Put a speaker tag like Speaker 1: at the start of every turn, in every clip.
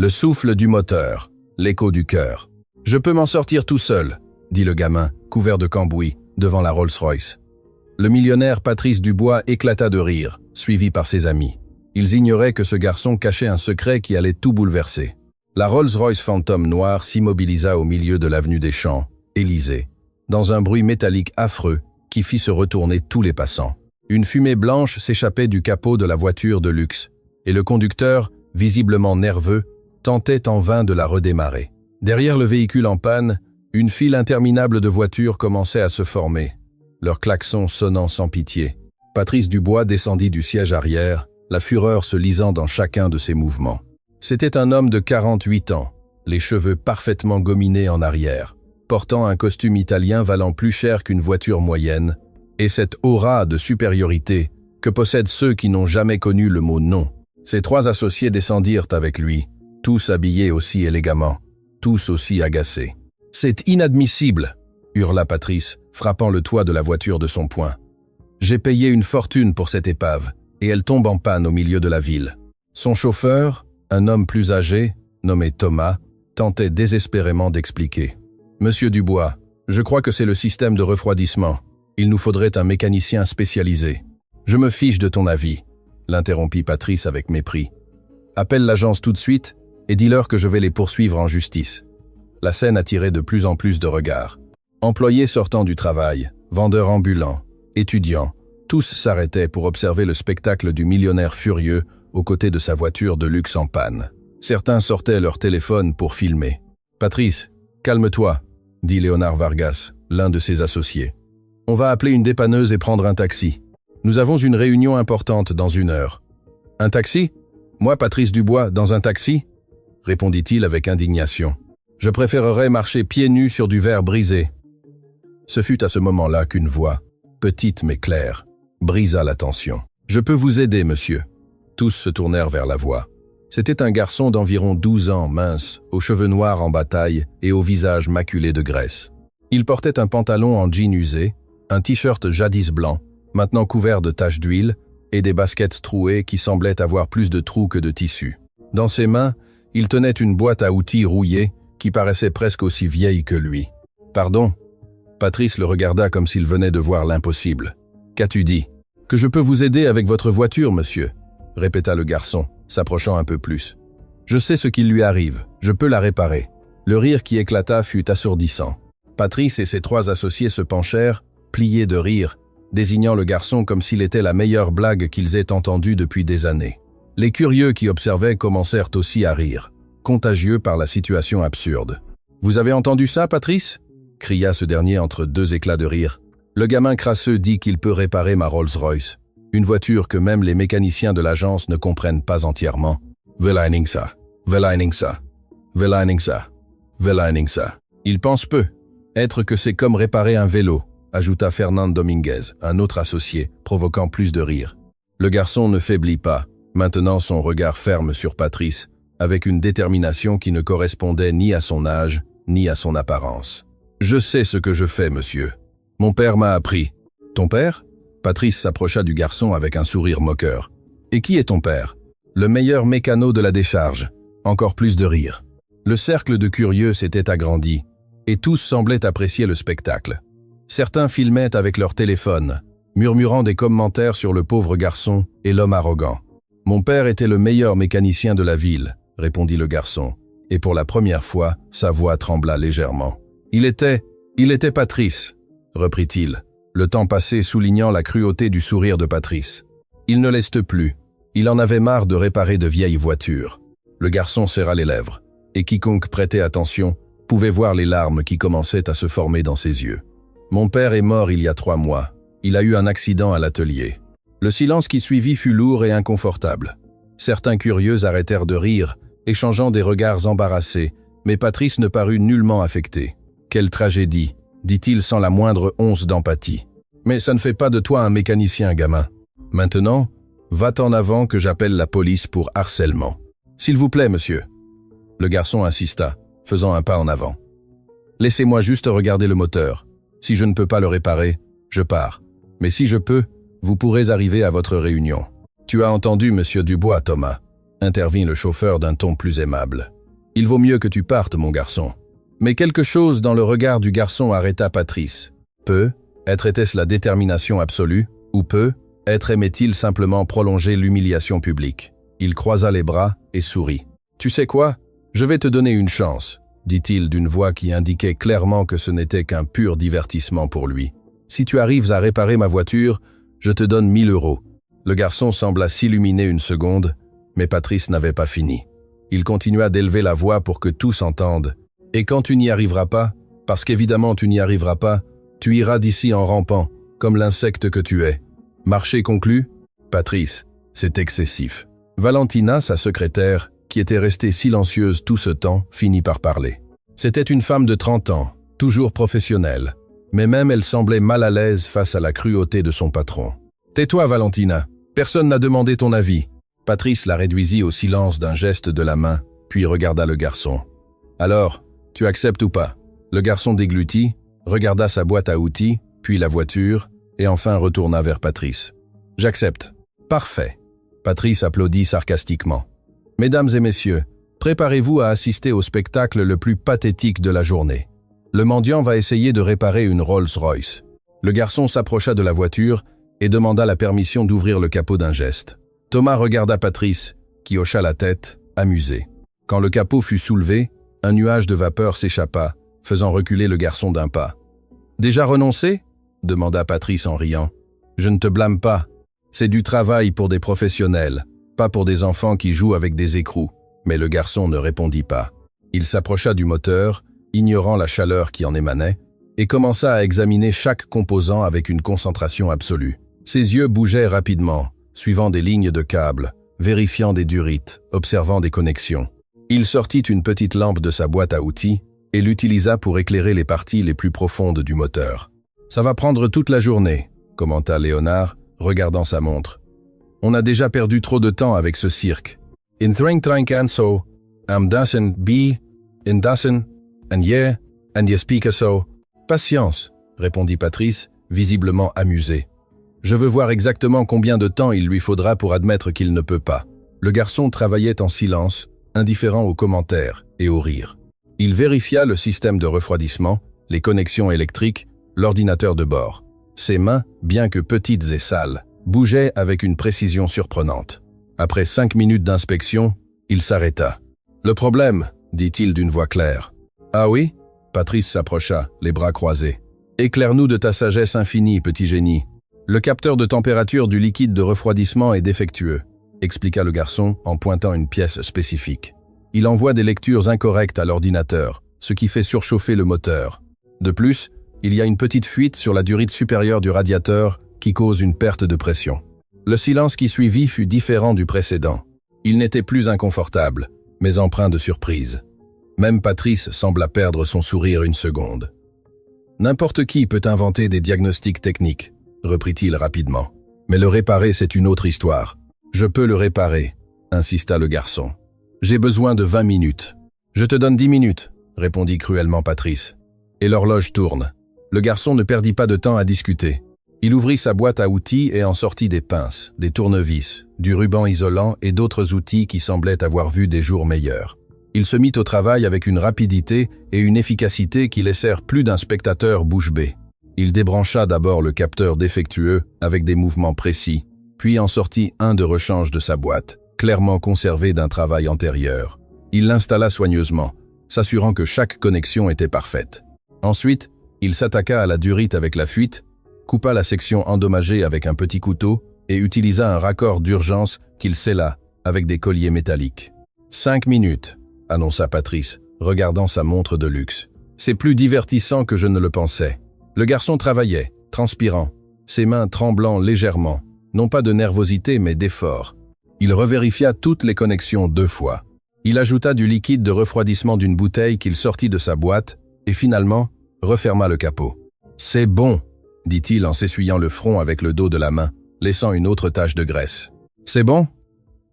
Speaker 1: Le souffle du moteur, l'écho du cœur. « Je peux m'en sortir tout seul », dit le gamin, couvert de cambouis, devant la Rolls-Royce. Le millionnaire Patrice Dubois éclata de rire, suivi par ses amis. Ils ignoraient que ce garçon cachait un secret qui allait tout bouleverser. La Rolls-Royce Phantom noire s'immobilisa au milieu de l'avenue des Champs, Élysée, dans un bruit métallique affreux qui fit se retourner tous les passants. Une fumée blanche s'échappait du capot de la voiture de luxe, et le conducteur, visiblement nerveux, tentait en vain de la redémarrer. Derrière le véhicule en panne, une file interminable de voitures commençait à se former, leurs klaxons sonnant sans pitié. Patrice Dubois descendit du siège arrière, la fureur se lisant dans chacun de ses mouvements. C'était un homme de 48 ans, les cheveux parfaitement gominés en arrière, portant un costume italien valant plus cher qu'une voiture moyenne, et cette aura de supériorité que possèdent ceux qui n'ont jamais connu le mot non. Ses trois associés descendirent avec lui, tous habillés aussi élégamment, tous aussi agacés. « C'est inadmissible !» hurla Patrice, frappant le toit de la voiture de son poing. « J'ai payé une fortune pour cette épave, et elle tombe en panne au milieu de la ville. » Son chauffeur, un homme plus âgé, nommé Thomas, tentait désespérément d'expliquer. « Monsieur Dubois, je crois que c'est le système de refroidissement. Il nous faudrait un mécanicien spécialisé. »« Je me fiche de ton avis », l'interrompit Patrice avec mépris. « Appelle l'agence tout de suite et dis-leur que je vais les poursuivre en justice. » La scène attirait de plus en plus de regards. Employés sortant du travail, vendeurs ambulants, étudiants, tous s'arrêtaient pour observer le spectacle du millionnaire furieux aux côtés de sa voiture de luxe en panne. Certains sortaient leur téléphone pour filmer. « Patrice, calme-toi », dit Léonard Vargas, l'un de ses associés. « On va appeler une dépanneuse et prendre un taxi. Nous avons une réunion importante dans 1 heure. »« Un taxi ? Moi, Patrice Dubois, dans un taxi ?» répondit-il avec indignation. « Je préférerais marcher pieds nus sur du verre brisé. » Ce fut à ce moment-là qu'une voix, petite mais claire, brisa la tension. « Je peux vous aider, monsieur. » Tous se tournèrent vers la voix. C'était un garçon d'environ 12 ans, mince, aux cheveux noirs en bataille et au visage maculé de graisse. Il portait un pantalon en jean usé, un t-shirt jadis blanc, maintenant couvert de taches d'huile, et des baskets trouées qui semblaient avoir plus de trous que de tissu. Dans ses mains, il tenait une boîte à outils rouillée qui paraissait presque aussi vieille que lui. « Pardon ?» Patrice le regarda comme s'il venait de voir l'impossible. « Qu'as-tu dit ?»« Que je peux vous aider avec votre voiture, monsieur ?» répéta le garçon, s'approchant un peu plus. « Je sais ce qui lui arrive, je peux la réparer. » Le rire qui éclata fut assourdissant. Patrice et ses trois associés se penchèrent, pliés de rire, désignant le garçon comme s'il était la meilleure blague qu'ils aient entendue depuis des années. Les curieux qui observaient commencèrent aussi à rire, contagieux par la situation absurde. « Vous avez entendu ça, Patrice ?» cria ce dernier entre deux éclats de rire. « Le gamin crasseux dit qu'il peut réparer ma Rolls-Royce, une voiture que même les mécaniciens de l'agence ne comprennent pas entièrement. Verleiningsa, Verleiningsa, Verleiningsa, Verleiningsa. Il pense peu, être que c'est comme réparer un vélo, ajouta Fernand Dominguez, un autre associé, provoquant plus de rire. Le garçon ne faiblit pas, maintenant son regard ferme sur Patrice, avec une détermination qui ne correspondait ni à son âge, ni à son apparence. « Je sais ce que je fais, monsieur. Mon père m'a appris. »« Ton père ?» Patrice s'approcha du garçon avec un sourire moqueur. « Et qui est ton père ?»« Le meilleur mécano de la décharge. » Encore plus de rire. Le cercle de curieux s'était agrandi, et tous semblaient apprécier le spectacle. Certains filmaient avec leur téléphone, murmurant des commentaires sur le pauvre garçon et l'homme arrogant. « Mon père était le meilleur mécanicien de la ville, » répondit le garçon, et pour la première fois, sa voix trembla légèrement. « Il était Patrice, » reprit-il, le temps passé soulignant la cruauté du sourire de Patrice. Il ne leste plus, il en avait marre de réparer de vieilles voitures. Le garçon serra les lèvres, et quiconque prêtait attention pouvait voir les larmes qui commençaient à se former dans ses yeux. « Mon père est mort il y a 3 mois, il a eu un accident à l'atelier. » Le silence qui suivit fut lourd et inconfortable. Certains curieux arrêtèrent de rire, échangeant des regards embarrassés, mais Patrice ne parut nullement affecté. « Quelle tragédie !» dit-il sans la moindre once d'empathie. « Mais ça ne fait pas de toi un mécanicien, gamin. Maintenant, va-t'en avant que j'appelle la police pour harcèlement. »« S'il vous plaît, monsieur. » Le garçon insista, faisant un pas en avant. « Laissez-moi juste regarder le moteur. Si je ne peux pas le réparer, je pars. Mais si je peux, vous pourrez arriver à votre réunion. » « Tu as entendu, monsieur Dubois, Thomas. intervint le chauffeur d'un ton plus aimable. « Il vaut mieux que tu partes, mon garçon. » Mais quelque chose dans le regard du garçon arrêta Patrice. Peut-être était-ce la détermination absolue, ou peut-être aimait-il simplement prolonger l'humiliation publique. Il croisa les bras et sourit. « Tu sais quoi? Je vais te donner une chance, » dit-il d'une voix qui indiquait clairement que ce n'était qu'un pur divertissement pour lui. « Si tu arrives à réparer ma voiture, je te donne 1000 €. Le garçon sembla s'illuminer une seconde, mais Patrice n'avait pas fini. Il continua d'élever la voix pour que tous entendent. « Et quand tu n'y arriveras pas, parce qu'évidemment tu n'y arriveras pas, tu iras d'ici en rampant, comme l'insecte que tu es. Marché conclu? Patrice, c'est excessif. » Valentina, sa secrétaire, qui était restée silencieuse tout ce temps, finit par parler. C'était une femme de 30 ans, toujours professionnelle, mais même elle semblait mal à l'aise face à la cruauté de son patron. « Tais-toi, Valentina, personne n'a demandé ton avis. » Patrice la réduisit au silence d'un geste de la main, puis regarda le garçon. « Alors, tu acceptes ou pas ?» Le garçon déglutit, regarda sa boîte à outils, puis la voiture, et enfin retourna vers Patrice. « J'accepte. »« Parfait. » Patrice applaudit sarcastiquement. « Mesdames et messieurs, préparez-vous à assister au spectacle le plus pathétique de la journée. Le mendiant va essayer de réparer une Rolls-Royce. » Le garçon s'approcha de la voiture et demanda la permission d'ouvrir le capot d'un geste. Thomas regarda Patrice, qui hocha la tête, amusé. Quand le capot fut soulevé, un nuage de vapeur s'échappa, faisant reculer le garçon d'un pas. « Déjà renoncé ?» demanda Patrice en riant. « Je ne te blâme pas. C'est du travail pour des professionnels, pas pour des enfants qui jouent avec des écrous. » Mais le garçon ne répondit pas. Il s'approcha du moteur, ignorant la chaleur qui en émanait, et commença à examiner chaque composant avec une concentration absolue. Ses yeux bougeaient rapidement, suivant des lignes de câbles, vérifiant des durites, observant des connexions. Il sortit une petite lampe de sa boîte à outils et l'utilisa pour éclairer les parties les plus profondes du moteur. « Ça va prendre toute la journée », commenta Léonard, regardant sa montre. « On a déjà perdu trop de temps avec ce cirque. In train and so, doesn't be, in doesn't, and yeah, and you speak so. » « Patience, » répondit Patrice, visiblement amusé. « Je veux voir exactement combien de temps il lui faudra pour admettre qu'il ne peut pas. » Le garçon travaillait en silence, indifférent aux commentaires et aux rires. Il vérifia le système de refroidissement, les connexions électriques, l'ordinateur de bord. Ses mains, bien que petites et sales, bougeaient avec une précision surprenante. Après 5 minutes d'inspection, il s'arrêta. « Le problème ?» dit-il d'une voix claire. « Ah oui ?» Patrice s'approcha, les bras croisés. « Éclaire-nous de ta sagesse infinie, petit génie. Le capteur de température du liquide de refroidissement est défectueux, » expliqua le garçon en pointant une pièce spécifique. « Il envoie des lectures incorrectes à l'ordinateur, ce qui fait surchauffer le moteur. De plus, il y a une petite fuite sur la durite supérieure du radiateur qui cause une perte de pression. » Le silence qui suivit fut différent du précédent. Il n'était plus inconfortable, mais empreint de surprise. Même Patrice sembla perdre son sourire une seconde. « N'importe qui peut inventer des diagnostics techniques, » reprit-il rapidement. « Mais le réparer, c'est une autre histoire. »« Je peux le réparer, » insista le garçon. « J'ai besoin de 20 minutes. »« Je te donne 10 minutes, » répondit cruellement Patrice. Et l'horloge tourne. Le garçon ne perdit pas de temps à discuter. Il ouvrit sa boîte à outils et en sortit des pinces, des tournevis, du ruban isolant et d'autres outils qui semblaient avoir vu des jours meilleurs. Il se mit au travail avec une rapidité et une efficacité qui laissèrent plus d'un spectateur bouche bée. Il débrancha d'abord le capteur défectueux avec des mouvements précis, puis en sortit un de rechange de sa boîte, clairement conservé d'un travail antérieur. Il l'installa soigneusement, s'assurant que chaque connexion était parfaite. Ensuite, il s'attaqua à la durite avec la fuite, coupa la section endommagée avec un petit couteau et utilisa un raccord d'urgence qu'il scella avec des colliers métalliques. « 5 minutes, » annonça Patrice, regardant sa montre de luxe. « C'est plus divertissant que je ne le pensais. » Le garçon travaillait, transpirant, ses mains tremblant légèrement, non pas de nervosité mais d'effort. Il revérifia toutes les connexions 2 fois. Il ajouta du liquide de refroidissement d'une bouteille qu'il sortit de sa boîte et finalement referma le capot. « C'est bon !» dit-il en s'essuyant le front avec le dos de la main, laissant une autre tache de graisse. « C'est bon ?»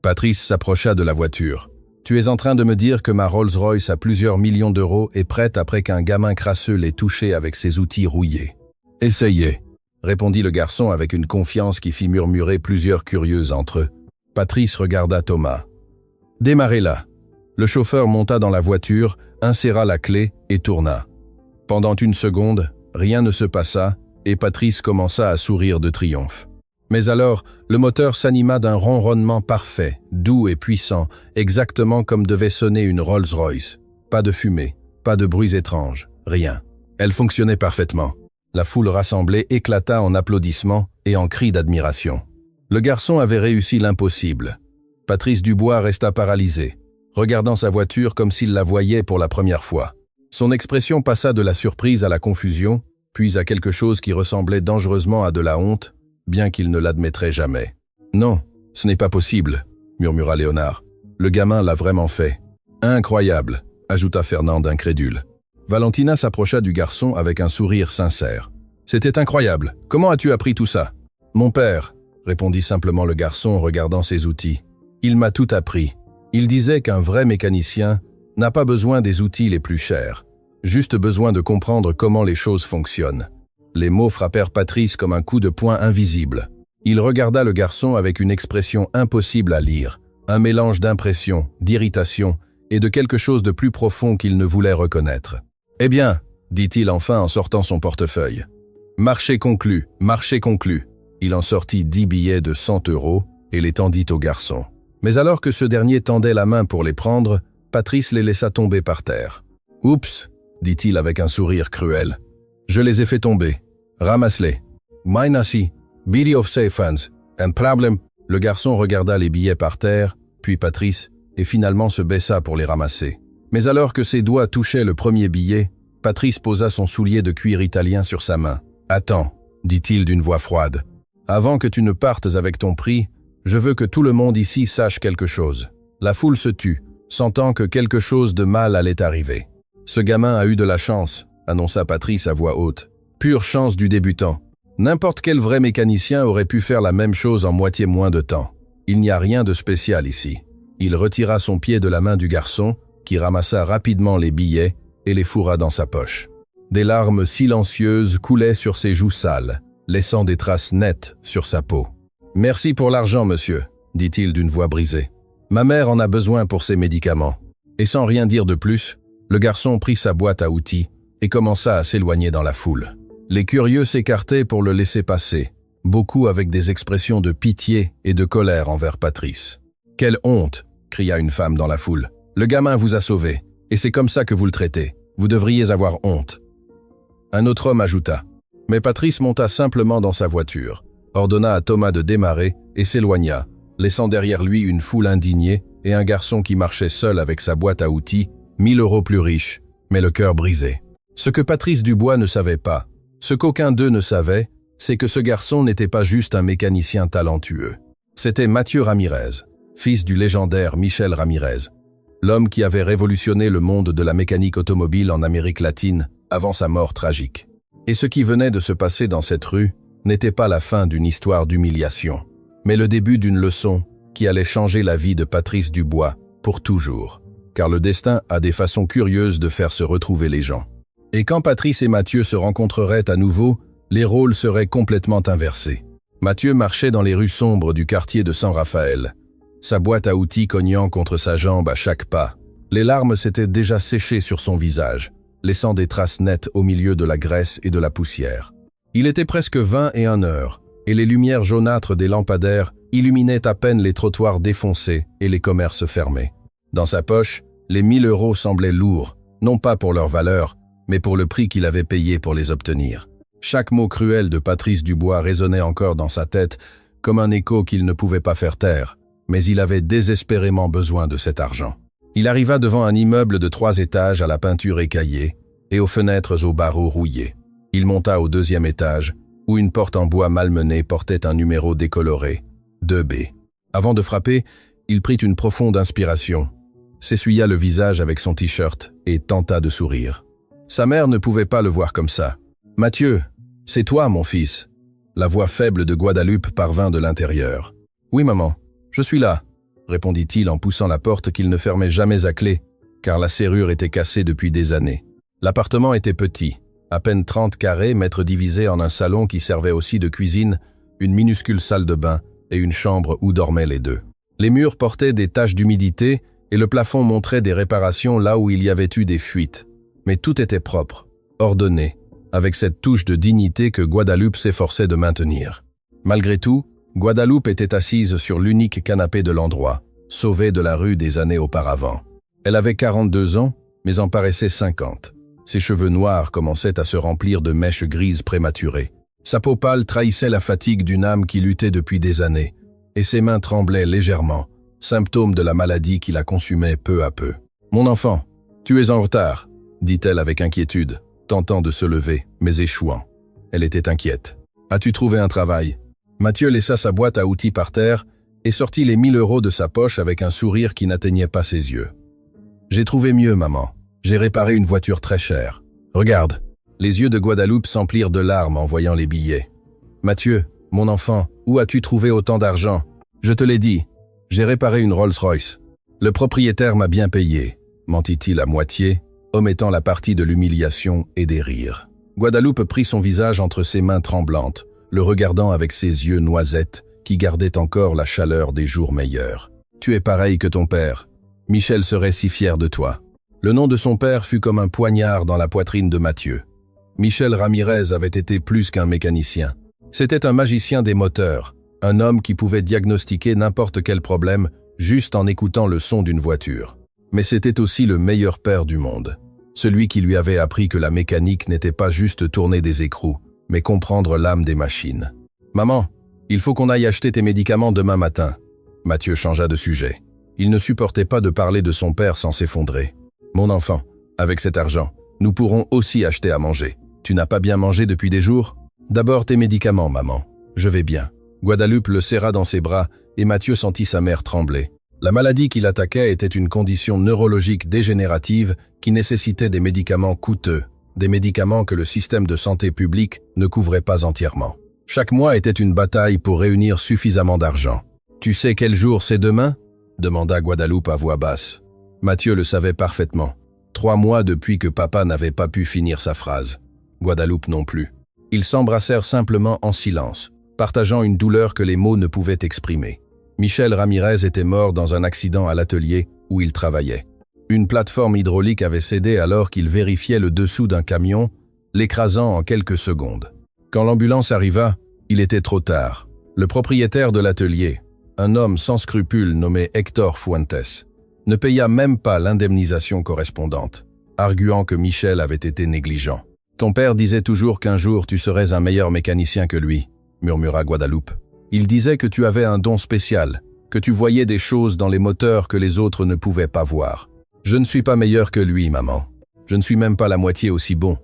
Speaker 1: Patrice s'approcha de la voiture. « Tu es en train de me dire que ma Rolls-Royce à plusieurs millions d'euros est prête après qu'un gamin crasseux l'ait touchée avec ses outils rouillés. »« Essayez !» répondit le garçon avec une confiance qui fit murmurer plusieurs curieux entre eux. Patrice regarda Thomas. Démarrez-la. Le chauffeur monta dans la voiture, inséra la clé et tourna. Pendant une seconde, rien ne se passa et Patrice commença à sourire de triomphe. Mais alors, le moteur s'anima d'un ronronnement parfait, doux et puissant, exactement comme devait sonner une Rolls-Royce. Pas de fumée, pas de bruits étranges, rien. Elle fonctionnait parfaitement. La foule rassemblée éclata en applaudissements et en cris d'admiration. Le garçon avait réussi l'impossible. Patrice Dubois resta paralysé, regardant sa voiture comme s'il la voyait pour la première fois. Son expression passa de la surprise à la confusion, puis à quelque chose qui ressemblait dangereusement à de la honte, bien qu'il ne l'admettrait jamais. « Non, ce n'est pas possible », murmura Léonard. « Le gamin l'a vraiment fait. »« Incroyable », ajouta Fernande incrédule. Valentina s'approcha du garçon avec un sourire sincère. « C'était incroyable. Comment as-tu appris tout ça ?»« Mon père », répondit simplement le garçon en regardant ses outils. « Il m'a tout appris. Il disait qu'un vrai mécanicien n'a pas besoin des outils les plus chers, juste besoin de comprendre comment les choses fonctionnent. » Les mots frappèrent Patrice comme un coup de poing invisible. Il regarda le garçon avec une expression impossible à lire, un mélange d'impression, d'irritation et de quelque chose de plus profond qu'il ne voulait reconnaître. « Eh bien, dit-il enfin en sortant son portefeuille. « Marché conclu, marché conclu. » Il en sortit 10 billets de 100 € et les tendit au garçon. Mais alors que ce dernier tendait la main pour les prendre, Patrice les laissa tomber par terre. « Oups !» dit-il avec un sourire cruel. « Je les ai fait tomber. Ramasse-les. »« Minasi, bidi of funds, and problem. » Le garçon regarda les billets par terre, puis Patrice, et finalement se baissa pour les ramasser. Mais alors que ses doigts touchaient le premier billet, Patrice posa son soulier de cuir italien sur sa main. « Attends, dit-il d'une voix froide. Avant que tu ne partes avec ton prix, je veux que tout le monde ici sache quelque chose. » La foule se tut, sentant que quelque chose de mal allait arriver. « Ce gamin a eu de la chance, » annonça Patrice à voix haute. « Pure chance du débutant. N'importe quel vrai mécanicien aurait pu faire la même chose en moitié moins de temps. Il n'y a rien de spécial ici. » Il retira son pied de la main du garçon, qui ramassa rapidement les billets et les fourra dans sa poche. Des larmes silencieuses coulaient sur ses joues sales, laissant des traces nettes sur sa peau. « Merci pour l'argent, monsieur, » dit-il d'une voix brisée. « Ma mère en a besoin pour ses médicaments. » Et sans rien dire de plus, le garçon prit sa boîte à outils et commença à s'éloigner dans la foule. Les curieux s'écartaient pour le laisser passer, beaucoup avec des expressions de pitié et de colère envers Patrice. « Quelle honte !» cria une femme dans la foule. « Le gamin vous a sauvé, et c'est comme ça que vous le traitez. Vous devriez avoir honte. » Un autre homme ajouta. Mais Patrice monta simplement dans sa voiture, ordonna à Thomas de démarrer et s'éloigna, laissant derrière lui une foule indignée et un garçon qui marchait seul avec sa boîte à outils, 1000 € plus riche, mais le cœur brisé. Ce que Patrice Dubois ne savait pas, ce qu'aucun d'eux ne savait, c'est que ce garçon n'était pas juste un mécanicien talentueux. C'était Mathieu Ramirez, fils du légendaire Michel Ramirez, l'homme qui avait révolutionné le monde de la mécanique automobile en Amérique latine avant sa mort tragique. Et ce qui venait de se passer dans cette rue n'était pas la fin d'une histoire d'humiliation, mais le début d'une leçon qui allait changer la vie de Patrice Dubois pour toujours. Car le destin a des façons curieuses de faire se retrouver les gens. Et quand Patrice et Mathieu se rencontreraient à nouveau, les rôles seraient complètement inversés. Mathieu marchait dans les rues sombres du quartier de San Rafael, sa boîte à outils cognant contre sa jambe à chaque pas. Les larmes s'étaient déjà séchées sur son visage, laissant des traces nettes au milieu de la graisse et de la poussière. Il était presque 21h, et les lumières jaunâtres des lampadaires illuminaient à peine les trottoirs défoncés et les commerces fermés. Dans sa poche, les 1000 € semblaient lourds, non pas pour leur valeur, mais pour le prix qu'il avait payé pour les obtenir. Chaque mot cruel de Patrice Dubois résonnait encore dans sa tête, comme un écho qu'il ne pouvait pas faire taire, mais il avait désespérément besoin de cet argent. Il arriva devant un immeuble de 3 étages à la peinture écaillée et aux fenêtres aux barreaux rouillés. Il monta au 2e étage, où une porte en bois malmenée portait un numéro décoloré, 2B. Avant de frapper, il prit une profonde inspiration, s'essuya le visage avec son t-shirt et tenta de sourire. Sa mère ne pouvait pas le voir comme ça. « Mathieu, c'est toi, mon fils ?» La voix faible de Guadalupe parvint de l'intérieur. « Oui, maman, je suis là. » répondit-il en poussant la porte qu'il ne fermait jamais à clé, car la serrure était cassée depuis des années. L'appartement était petit, à peine 30 carrés, mètres divisés en un salon qui servait aussi de cuisine, une minuscule salle de bain et une chambre où dormaient les deux. Les murs portaient des taches d'humidité et le plafond montrait des réparations là où il y avait eu des fuites. Mais tout était propre, ordonné, avec cette touche de dignité que Guadalupe s'efforçait de maintenir. Malgré tout, Guadalupe était assise sur l'unique canapé de l'endroit, sauvée de la rue des années auparavant. Elle avait 42 ans, mais en paraissait 50. Ses cheveux noirs commençaient à se remplir de mèches grises prématurées. Sa peau pâle trahissait la fatigue d'une âme qui luttait depuis des années, et ses mains tremblaient légèrement, symptôme de la maladie qui la consumait peu à peu. « Mon enfant, tu es en retard », dit-elle avec inquiétude, tentant de se lever, mais échouant. Elle était inquiète. « As-tu trouvé un travail ?» Mathieu laissa sa boîte à outils par terre et sortit les 1000 € de sa poche avec un sourire qui n'atteignait pas ses yeux. « J'ai trouvé mieux, maman. J'ai réparé une voiture très chère. Regarde. » Les yeux de Guadalupe s'emplirent de larmes en voyant les billets. « Mathieu, mon enfant, où as-tu trouvé autant d'argent ? Je te l'ai dit. J'ai réparé une Rolls-Royce. Le propriétaire m'a bien payé, » mentit-il à moitié, omettant la partie de l'humiliation et des rires. Guadalupe prit son visage entre ses mains tremblantes, le regardant avec ses yeux noisettes qui gardaient encore la chaleur des jours meilleurs. « Tu es pareil que ton père. Michel serait si fier de toi. » Le nom de son père fut comme un poignard dans la poitrine de Mathieu. Michel Ramirez avait été plus qu'un mécanicien. C'était un magicien des moteurs, un homme qui pouvait diagnostiquer n'importe quel problème juste en écoutant le son d'une voiture. Mais c'était aussi le meilleur père du monde, celui qui lui avait appris que la mécanique n'était pas juste tourner des écrous, mais comprendre l'âme des machines. « Maman, il faut qu'on aille acheter tes médicaments demain matin. » Mathieu changea de sujet. Il ne supportait pas de parler de son père sans s'effondrer. « Mon enfant, avec cet argent, nous pourrons aussi acheter à manger. Tu n'as pas bien mangé depuis des jours ? D'abord tes médicaments, maman. Je vais bien. » Guadalupe le serra dans ses bras et Mathieu sentit sa mère trembler. La maladie qui l'attaquait était une condition neurologique dégénérative qui nécessitait des médicaments coûteux, des médicaments que le système de santé publique ne couvrait pas entièrement. Chaque mois était une bataille pour réunir suffisamment d'argent. « Tu sais quel jour c'est demain ?» demanda Guadalupe à voix basse. Mathieu le savait parfaitement. 3 mois depuis que papa n'avait pas pu finir sa phrase. Guadalupe non plus. Ils s'embrassèrent simplement en silence, partageant une douleur que les mots ne pouvaient exprimer. Michel Ramirez était mort dans un accident à l'atelier où il travaillait. Une plateforme hydraulique avait cédé alors qu'il vérifiait le dessous d'un camion, l'écrasant en quelques secondes. Quand l'ambulance arriva, il était trop tard. Le propriétaire de l'atelier, un homme sans scrupules nommé Héctor Fuentes, ne paya même pas l'indemnisation correspondante, arguant que Michel avait été négligent. « Ton père disait toujours qu'un jour tu serais un meilleur mécanicien que lui », murmura Guadalupe. « Il disait que tu avais un don spécial, que tu voyais des choses dans les moteurs que les autres ne pouvaient pas voir. Je ne suis pas meilleur que lui, maman. Je ne suis même pas la moitié aussi bon,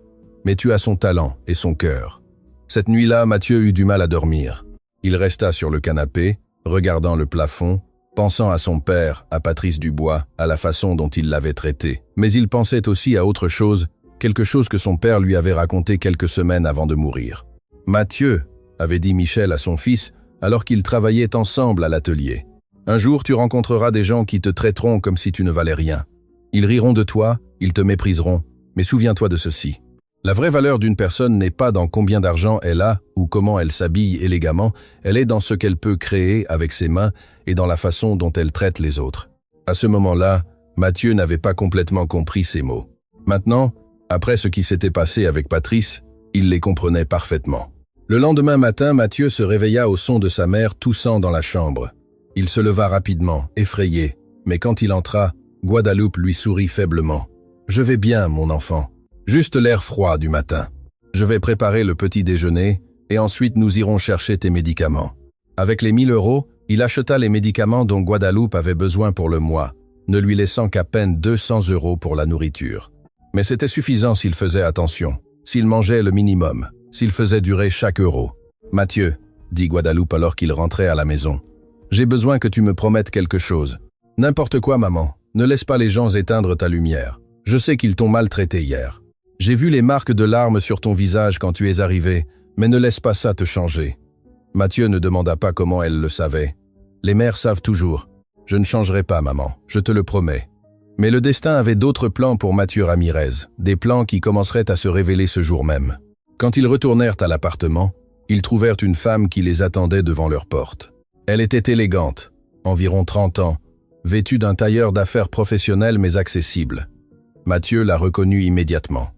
Speaker 1: mais tu as son talent et son cœur. » Cette nuit-là, Mathieu eut du mal à dormir. Il resta sur le canapé, regardant le plafond, pensant à son père, à Patrice Dubois, à la façon dont il l'avait traité. Mais il pensait aussi à autre chose, quelque chose que son père lui avait raconté quelques semaines avant de mourir. « Mathieu », avait dit Michel à son fils, alors qu'ils travaillaient ensemble à l'atelier. « Un jour, tu rencontreras des gens qui te traiteront comme si tu ne valais rien. Ils riront de toi, ils te mépriseront, mais souviens-toi de ceci. La vraie valeur d'une personne n'est pas dans combien d'argent elle a ou comment elle s'habille élégamment, elle est dans ce qu'elle peut créer avec ses mains et dans la façon dont elle traite les autres. » À ce moment-là, Mathieu n'avait pas complètement compris ces mots. Maintenant, après ce qui s'était passé avec Patrice, il les comprenait parfaitement. Le lendemain matin, Mathieu se réveilla au son de sa mère toussant dans la chambre. Il se leva rapidement, effrayé, mais quand il entra, Guadalupe lui sourit faiblement. « Je vais bien, mon enfant. Juste l'air froid du matin. Je vais préparer le petit déjeuner et ensuite nous irons chercher tes médicaments. » Avec les 1000 €, il acheta les médicaments dont Guadalupe avait besoin pour le mois, ne lui laissant qu'à peine 200 € pour la nourriture. Mais c'était suffisant s'il faisait attention, s'il mangeait le minimum, s'il faisait durer chaque euro. « Mathieu, » dit Guadalupe alors qu'il rentrait à la maison, « j'ai besoin que tu me promettes quelque chose. N'importe quoi, maman, ne laisse pas les gens éteindre ta lumière. Je sais qu'ils t'ont maltraité hier. J'ai vu les marques de larmes sur ton visage quand tu es arrivé, mais ne laisse pas ça te changer. » Mathieu ne demanda pas comment elle le savait. « Les mères savent toujours. Je ne changerai pas, maman, je te le promets. » Mais le destin avait d'autres plans pour Mathieu Ramirez, des plans qui commenceraient à se révéler ce jour même. Quand ils retournèrent à l'appartement, ils trouvèrent une femme qui les attendait devant leur porte. Elle était élégante, environ 30 ans, vêtue d'un tailleur d'affaires professionnel mais accessible. Mathieu l'a reconnue immédiatement.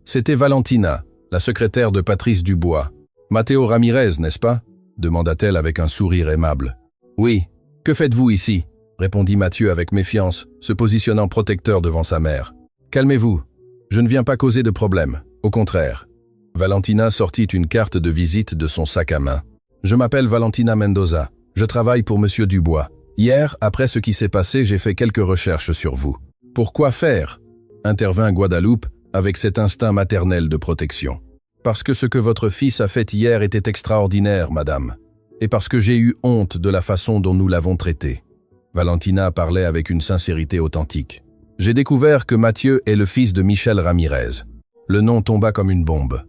Speaker 1: C'était Valentina, la secrétaire de Patrice Dubois. « Matteo Ramirez, n'est-ce pas ?» demanda-t-elle avec un sourire aimable. « Oui. Que faites-vous ici ?» répondit Mathieu avec méfiance, se positionnant protecteur devant sa mère. « Calmez-vous. Je ne viens pas causer de problème. Au contraire. » Valentina sortit une carte de visite de son sac à main. « Je m'appelle Valentina Mendoza. Je travaille pour Monsieur Dubois. Hier, après ce qui s'est passé, j'ai fait quelques recherches sur vous. »« Pourquoi faire ?» intervint Guadalupe avec cet instinct maternel de protection. « Parce que ce que votre fils a fait hier était extraordinaire, madame. Et parce que j'ai eu honte de la façon dont nous l'avons traité. » Valentina parlait avec une sincérité authentique. « J'ai découvert que Mathieu est le fils de Michel Ramirez. » Le nom tomba comme une bombe.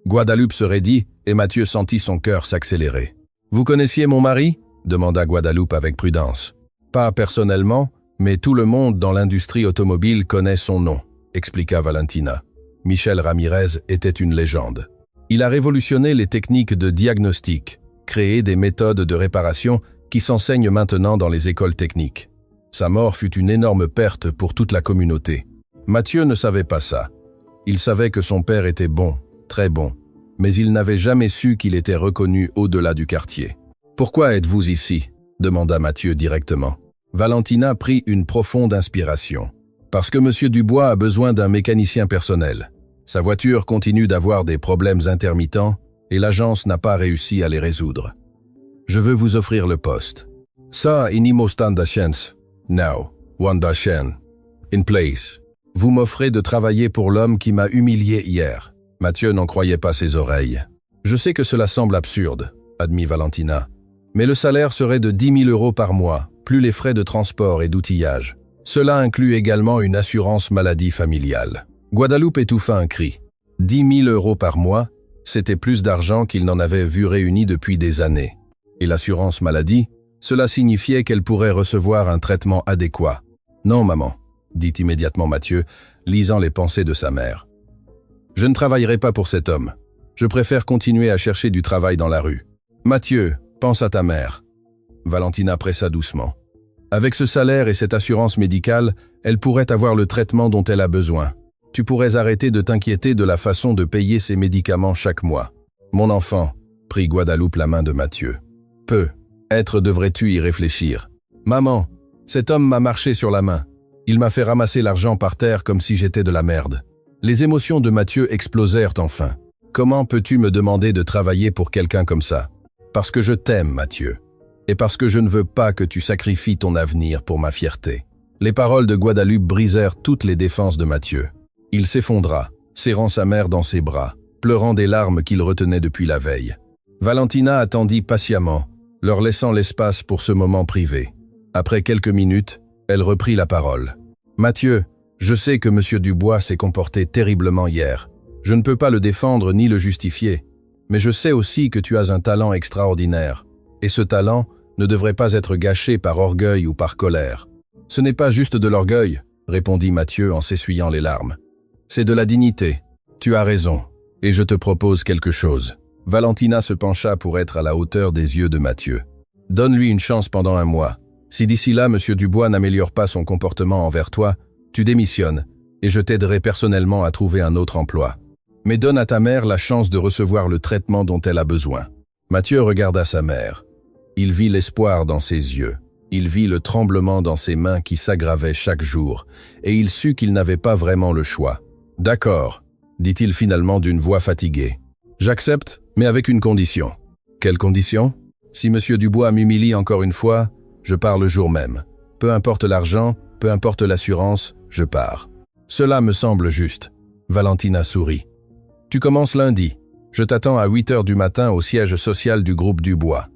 Speaker 1: Guadalupe se raidit et Mathieu sentit son cœur s'accélérer. « Vous connaissiez mon mari ?» demanda Guadalupe avec prudence. « Pas personnellement, mais tout le monde dans l'industrie automobile connaît son nom, » expliqua Valentina. Michel Ramirez était une légende. Il a révolutionné les techniques de diagnostic, créé des méthodes de réparation qui s'enseignent maintenant dans les écoles techniques. Sa mort fut une énorme perte pour toute la communauté. Mathieu ne savait pas ça. Il savait que son père était bon, très bon, mais il n'avait jamais su qu'il était reconnu au-delà du quartier. « Pourquoi êtes-vous ici ?» demanda Mathieu directement. Valentina prit une profonde inspiration. « Parce que Monsieur Dubois a besoin d'un mécanicien personnel. Sa voiture continue d'avoir des problèmes intermittents et l'agence n'a pas réussi à les résoudre. Je veux vous offrir le poste. Ça inimo stand chance. Now, one chen. In place. Vous m'offrez de travailler pour l'homme qui m'a humilié hier. » Mathieu n'en croyait pas ses oreilles. « Je sais que cela semble absurde, » admit Valentina. « Mais le salaire serait de 10 000 € par mois, plus les frais de transport et d'outillage. Cela inclut également une assurance maladie familiale. » Guadalupe étouffa un cri. 10 000 € par mois, c'était plus d'argent qu'il n'en avait vu réuni depuis des années. Et l'assurance maladie, cela signifiait qu'elle pourrait recevoir un traitement adéquat. « Non, maman, » dit immédiatement Mathieu, lisant les pensées de sa mère. « Je ne travaillerai pas pour cet homme. Je préfère continuer à chercher du travail dans la rue. Mathieu, pense à ta mère. » Valentina pressa doucement. Avec ce salaire et cette assurance médicale, elle pourrait avoir le traitement dont elle a besoin. Tu pourrais arrêter de t'inquiéter de la façon de payer ses médicaments chaque mois. Mon enfant, prit Guadalupe la main de Mathieu. Peut-être devrais-tu y réfléchir. Maman, cet homme m'a marché sur la main. Il m'a fait ramasser l'argent par terre comme si j'étais de la merde. Les émotions de Mathieu explosèrent enfin. Comment peux-tu me demander de travailler pour quelqu'un comme ça? Parce que je t'aime, Mathieu. Et parce que je ne veux pas que tu sacrifies ton avenir pour ma fierté. Les paroles de Guadalupe brisèrent toutes les défenses de Mathieu. Il s'effondra, serrant sa mère dans ses bras, pleurant des larmes qu'il retenait depuis la veille. Valentina attendit patiemment, leur laissant l'espace pour ce moment privé. Après quelques minutes, elle reprit la parole. « Mathieu, je sais que Monsieur Dubois s'est comporté terriblement hier. Je ne peux pas le défendre ni le justifier. Mais je sais aussi que tu as un talent extraordinaire. Et ce talent ne devrait pas être gâché par orgueil ou par colère. »« Ce n'est pas juste de l'orgueil, » répondit Mathieu en s'essuyant les larmes. « C'est de la dignité. Tu as raison. Et je te propose quelque chose. » Valentina se pencha pour être à la hauteur des yeux de Mathieu. « Donne-lui une chance pendant 1 mois. Si d'ici là, Monsieur Dubois n'améliore pas son comportement envers toi, tu démissionnes, et je t'aiderai personnellement à trouver un autre emploi. Mais donne à ta mère la chance de recevoir le traitement dont elle a besoin. » Mathieu regarda sa mère. Il vit l'espoir dans ses yeux. Il vit le tremblement dans ses mains qui s'aggravaient chaque jour, et il sut qu'il n'avait pas vraiment le choix. « D'accord, » dit-il finalement d'une voix fatiguée. « J'accepte, mais avec une condition. » « Quelle condition ? Si Monsieur Dubois m'humilie encore une fois, je pars le jour même. Peu importe l'argent, peu importe l'assurance, je pars. » « Cela me semble juste. » Valentina sourit. « Tu commences lundi. Je t'attends à 8 heures du matin au siège social du groupe Dubois.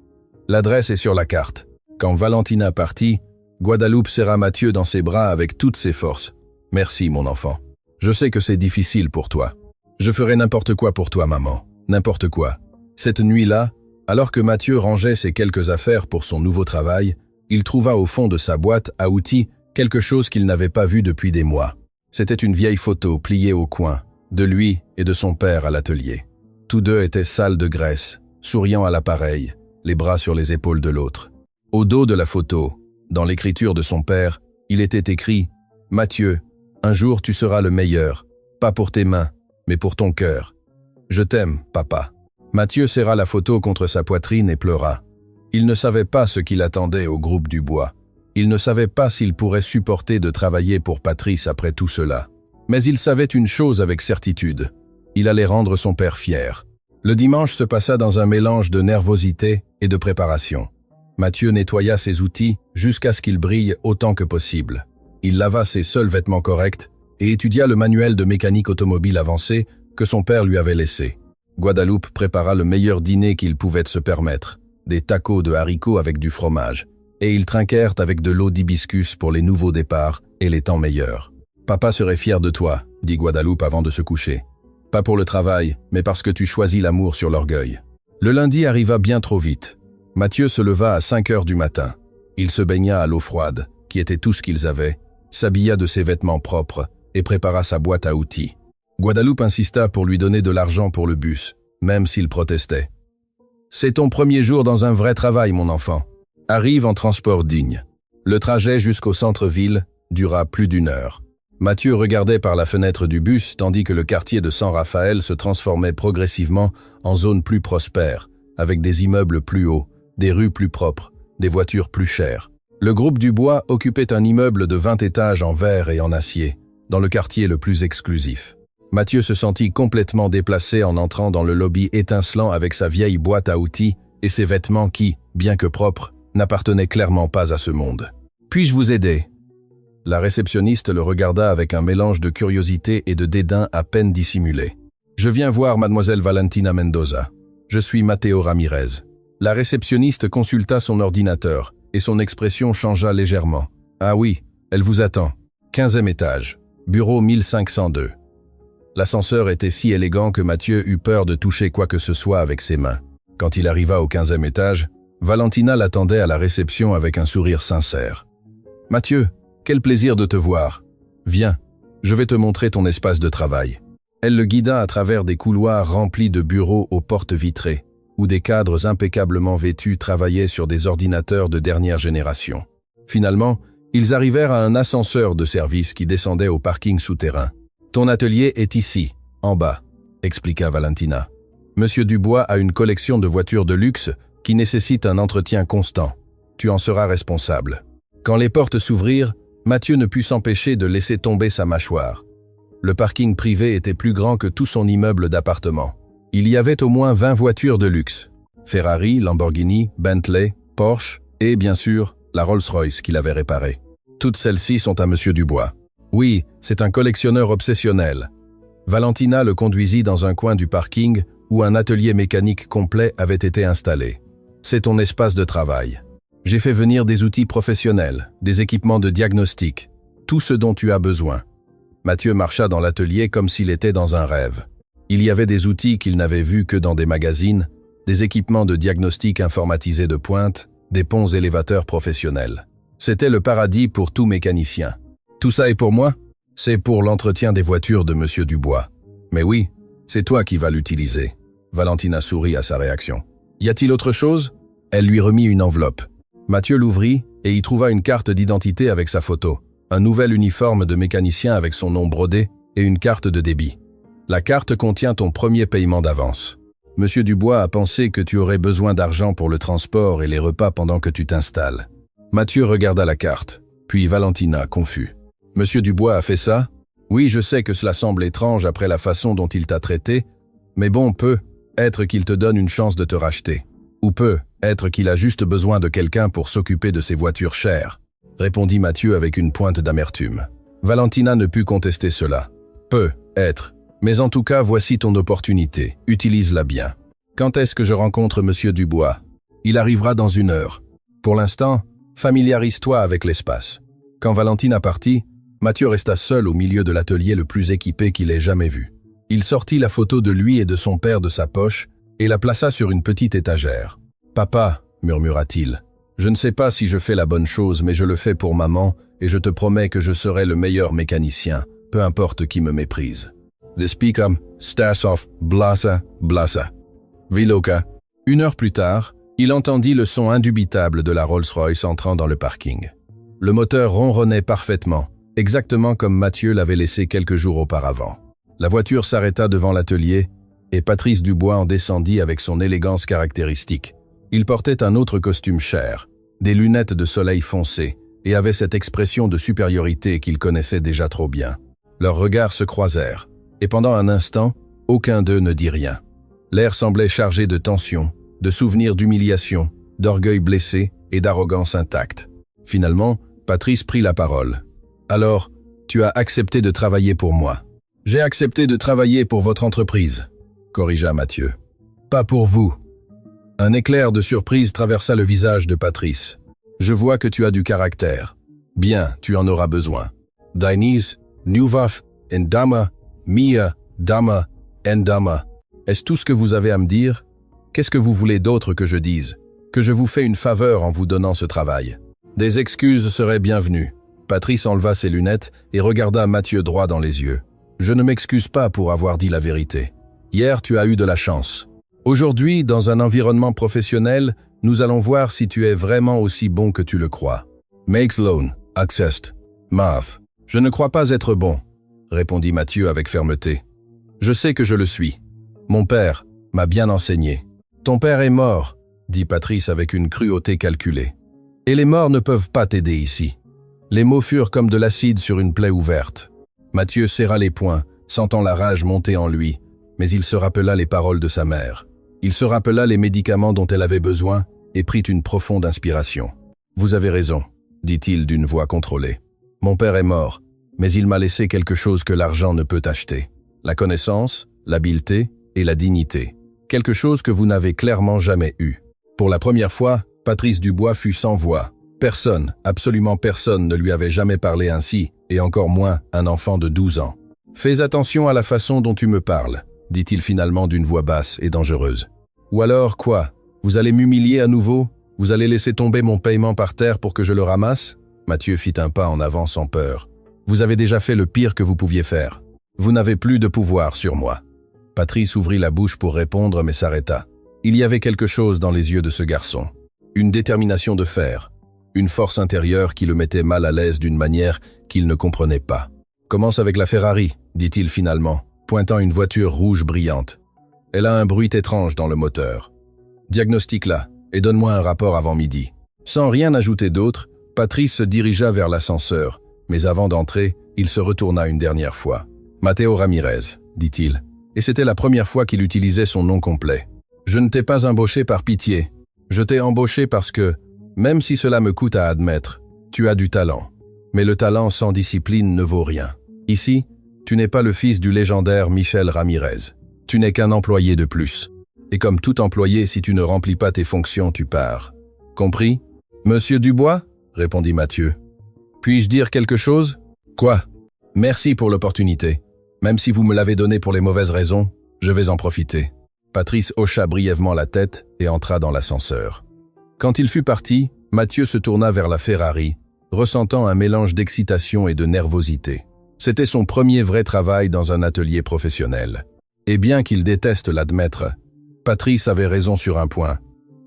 Speaker 1: L'adresse est sur la carte. » Quand Valentina partit, Guadalupe serra Mathieu dans ses bras avec toutes ses forces. « Merci, mon enfant. Je sais que c'est difficile pour toi. Je ferai n'importe quoi pour toi, maman. N'importe quoi. » Cette nuit-là, alors que Mathieu rangeait ses quelques affaires pour son nouveau travail, il trouva au fond de sa boîte à outils quelque chose qu'il n'avait pas vu depuis des mois. C'était une vieille photo pliée au coin, de lui et de son père à l'atelier. Tous deux étaient sales de graisse, souriant à l'appareil, les bras sur les épaules de l'autre. Au dos de la photo, dans l'écriture de son père, il était écrit « Mathieu, un jour tu seras le meilleur, pas pour tes mains, mais pour ton cœur. Je t'aime, papa. » Mathieu serra la photo contre sa poitrine et pleura. Il ne savait pas ce qu'il attendait au groupe du bois. Il ne savait pas s'il pourrait supporter de travailler pour Patrice après tout cela. Mais il savait une chose avec certitude. Il allait rendre son père fier. Le dimanche se passa dans un mélange de nervosité et de préparation. Mathieu nettoya ses outils jusqu'à ce qu'ils brillent autant que possible. Il lava ses seuls vêtements corrects et étudia le manuel de mécanique automobile avancé que son père lui avait laissé. Guadalupe prépara le meilleur dîner qu'il pouvait se permettre, des tacos de haricots avec du fromage, et ils trinquèrent avec de l'eau d'hibiscus pour les nouveaux départs et les temps meilleurs. « Papa serait fier de toi », dit Guadalupe avant de se coucher. « Pas pour le travail, mais parce que tu choisis l'amour sur l'orgueil. » Le lundi arriva bien trop vite. Mathieu se leva à 5 heures du matin. Il se baigna à l'eau froide, qui était tout ce qu'ils avaient, s'habilla de ses vêtements propres et prépara sa boîte à outils. Guadalupe insista pour lui donner de l'argent pour le bus, même s'il protestait. « C'est ton premier jour dans un vrai travail, mon enfant. Arrive en transport digne. » Le trajet jusqu'au centre-ville dura plus d'1 heure. Mathieu regardait par la fenêtre du bus tandis que le quartier de San Rafael se transformait progressivement en zone plus prospère, avec des immeubles plus hauts, des rues plus propres, des voitures plus chères. Le groupe du bois occupait un immeuble de 20 étages en verre et en acier, dans le quartier le plus exclusif. Mathieu se sentit complètement déplacé en entrant dans le lobby étincelant avec sa vieille boîte à outils et ses vêtements qui, bien que propres, n'appartenaient clairement pas à ce monde. « Puis-je vous aider ?» La réceptionniste le regarda avec un mélange de curiosité et de dédain à peine dissimulé. « Je viens voir mademoiselle Valentina Mendoza. Je suis Matteo Ramirez. » La réceptionniste consulta son ordinateur et son expression changea légèrement. « Ah oui, elle vous attend. 15e étage. Bureau 1502. » L'ascenseur était si élégant que Mathieu eut peur de toucher quoi que ce soit avec ses mains. Quand il arriva au 15e étage, Valentina l'attendait à la réception avec un sourire sincère. « Mathieu, quel plaisir de te voir. Viens, je vais te montrer ton espace de travail. » Elle le guida à travers des couloirs remplis de bureaux aux portes vitrées, où des cadres impeccablement vêtus travaillaient sur des ordinateurs de dernière génération. Finalement, ils arrivèrent à un ascenseur de service qui descendait au parking souterrain. « Ton atelier est ici, en bas », expliqua Valentina. « Monsieur Dubois a une collection de voitures de luxe qui nécessite un entretien constant. Tu en seras responsable. » Quand les portes s'ouvrirent, Mathieu ne put s'empêcher de laisser tomber sa mâchoire. Le parking privé était plus grand que tout son immeuble d'appartements. Il y avait au moins 20 voitures de luxe. Ferrari, Lamborghini, Bentley, Porsche et, bien sûr, la Rolls-Royce qu'il avait réparée. Toutes celles-ci sont à Monsieur Dubois. Oui, c'est un collectionneur obsessionnel. Valentina le conduisit dans un coin du parking où un atelier mécanique complet avait été installé. C'est ton espace de travail. J'ai fait venir des outils professionnels, des équipements de diagnostic, tout ce dont tu as besoin. Mathieu marcha dans l'atelier comme s'il était dans un rêve. Il y avait des outils qu'il n'avait vus que dans des magazines, des équipements de diagnostic informatisés de pointe, des ponts élévateurs professionnels. C'était le paradis pour tout mécanicien. Tout ça est pour moi? C'est pour l'entretien des voitures de Monsieur Dubois. Mais oui, c'est toi qui vas l'utiliser. Valentina sourit à sa réaction. Y a-t-il autre chose? Elle lui remit une enveloppe. Mathieu l'ouvrit et y trouva une carte d'identité avec sa photo, un nouvel uniforme de mécanicien avec son nom brodé et une carte de débit. La carte contient ton premier paiement d'avance. Monsieur Dubois a pensé que tu aurais besoin d'argent pour le transport et les repas pendant que tu t'installes. Mathieu regarda la carte, puis Valentina, confus. Monsieur Dubois a fait ça? Oui, je sais que cela semble étrange après la façon dont il t'a traité, mais bon, peut être qu'il te donne une chance de te racheter. Ou peut être qu'il a juste besoin de quelqu'un pour s'occuper de ses voitures chères, répondit Mathieu avec une pointe d'amertume. Valentina ne put contester cela. Peut être, mais en tout cas, voici ton opportunité, utilise-la bien. Quand est-ce que je rencontre Monsieur Dubois? Il arrivera dans 1 heure. Pour l'instant, familiarise-toi avec l'espace. Quand Valentina partit, Mathieu resta seul au milieu de l'atelier le plus équipé qu'il ait jamais vu. Il sortit la photo de lui et de son père de sa poche et la plaça sur une petite étagère. « Papa », murmura-t-il, « je ne sais pas si je fais la bonne chose, mais je le fais pour maman et je te promets que je serai le meilleur mécanicien, peu importe qui me méprise. » Despicam, Stasov, Blasa, Blasa. Viloka. 1 heure plus tard, Il entendit le son indubitable de la Rolls-Royce entrant dans le parking. Le moteur ronronnait parfaitement, exactement comme Mathieu l'avait laissé quelques jours auparavant. La voiture s'arrêta devant l'atelier et Patrice Dubois en descendit avec son élégance caractéristique. Il portait un autre costume cher, des lunettes de soleil foncé et avait cette expression de supériorité qu'il connaissait déjà trop bien. Leurs regards se croisèrent et pendant un instant, aucun d'eux ne dit rien. L'air semblait chargé de tension, de souvenirs d'humiliation, d'orgueil blessé et d'arrogance intacte. Finalement, Patrice prit la parole. « Alors, tu as accepté de travailler pour moi. »« J'ai accepté de travailler pour votre entreprise, » corrigea Mathieu. « Pas pour vous. » Un éclair de surprise traversa le visage de Patrice. « Je vois que tu as du caractère. Bien, tu en auras besoin. Dainese, Nuvaf, Ndama, Mia, Dama, Ndama. Est-ce tout ce que vous avez à me dire? Qu'est-ce que vous voulez d'autre que je dise? Que je vous fais une faveur en vous donnant ce travail. Des excuses seraient bienvenues. » Patrice enleva ses lunettes et regarda Mathieu droit dans les yeux. « Je ne m'excuse pas pour avoir dit la vérité. Hier, tu as eu de la chance. Aujourd'hui, dans un environnement professionnel, nous allons voir si tu es vraiment aussi bon que tu le crois. Makes loan, accessed. Maaf. Je ne crois pas être bon, répondit Mathieu avec fermeté. Je sais que je le suis. Mon père m'a bien enseigné. Ton père est mort, dit Patrice avec une cruauté calculée. Et les morts ne peuvent pas t'aider ici. Les mots furent comme de l'acide sur une plaie ouverte. Mathieu serra les poings, sentant la rage monter en lui, mais il se rappela les paroles de sa mère. Il se rappela les médicaments dont elle avait besoin et prit une profonde inspiration. « Vous avez raison, » dit-il d'une voix contrôlée. « Mon père est mort, mais il m'a laissé quelque chose que l'argent ne peut acheter. La connaissance, l'habileté et la dignité. Quelque chose que vous n'avez clairement jamais eu. » Pour la première fois, Patrice Dubois fut sans voix. Personne, absolument personne ne lui avait jamais parlé ainsi, et encore moins un enfant de 12 ans. « Fais attention à la façon dont tu me parles, » dit-il finalement d'une voix basse et dangereuse. « Ou alors quoi? Vous allez m'humilier à nouveau? Vous allez laisser tomber mon paiement par terre pour que je le ramasse ?» Mathieu fit un pas en avant sans peur. « Vous avez déjà fait le pire que vous pouviez faire. Vous n'avez plus de pouvoir sur moi. » Patrice ouvrit la bouche pour répondre mais s'arrêta. Il y avait quelque chose dans les yeux de ce garçon. Une détermination de fer. Une force intérieure qui le mettait mal à l'aise d'une manière qu'il ne comprenait pas. « Commence avec la Ferrari, » dit-il finalement, pointant une voiture rouge brillante. « Elle a un bruit étrange dans le moteur. Diagnostique-la et donne-moi un rapport avant midi. » Sans rien ajouter d'autre, Patrice se dirigea vers l'ascenseur, mais avant d'entrer, il se retourna une dernière fois. « Matteo Ramirez, » dit-il, et c'était la première fois qu'il utilisait son nom complet. « Je ne t'ai pas embauché par pitié. Je t'ai embauché parce que, même si cela me coûte à admettre, tu as du talent. Mais le talent sans discipline ne vaut rien. Ici, tu n'es pas le fils du légendaire Michel Ramirez. Tu n'es qu'un employé de plus. Et comme tout employé, si tu ne remplis pas tes fonctions, tu pars. Compris? Monsieur Dubois? Répondit Mathieu. Puis-je dire quelque chose? Quoi? Merci pour l'opportunité. Même si vous me l'avez donnée pour les mauvaises raisons, je vais en profiter. Patrice hocha brièvement la tête et entra dans l'ascenseur. Quand il fut parti, Mathieu se tourna vers la Ferrari, ressentant un mélange d'excitation et de nervosité. C'était son premier vrai travail dans un atelier professionnel. Et bien qu'il déteste l'admettre, Patrice avait raison sur un point.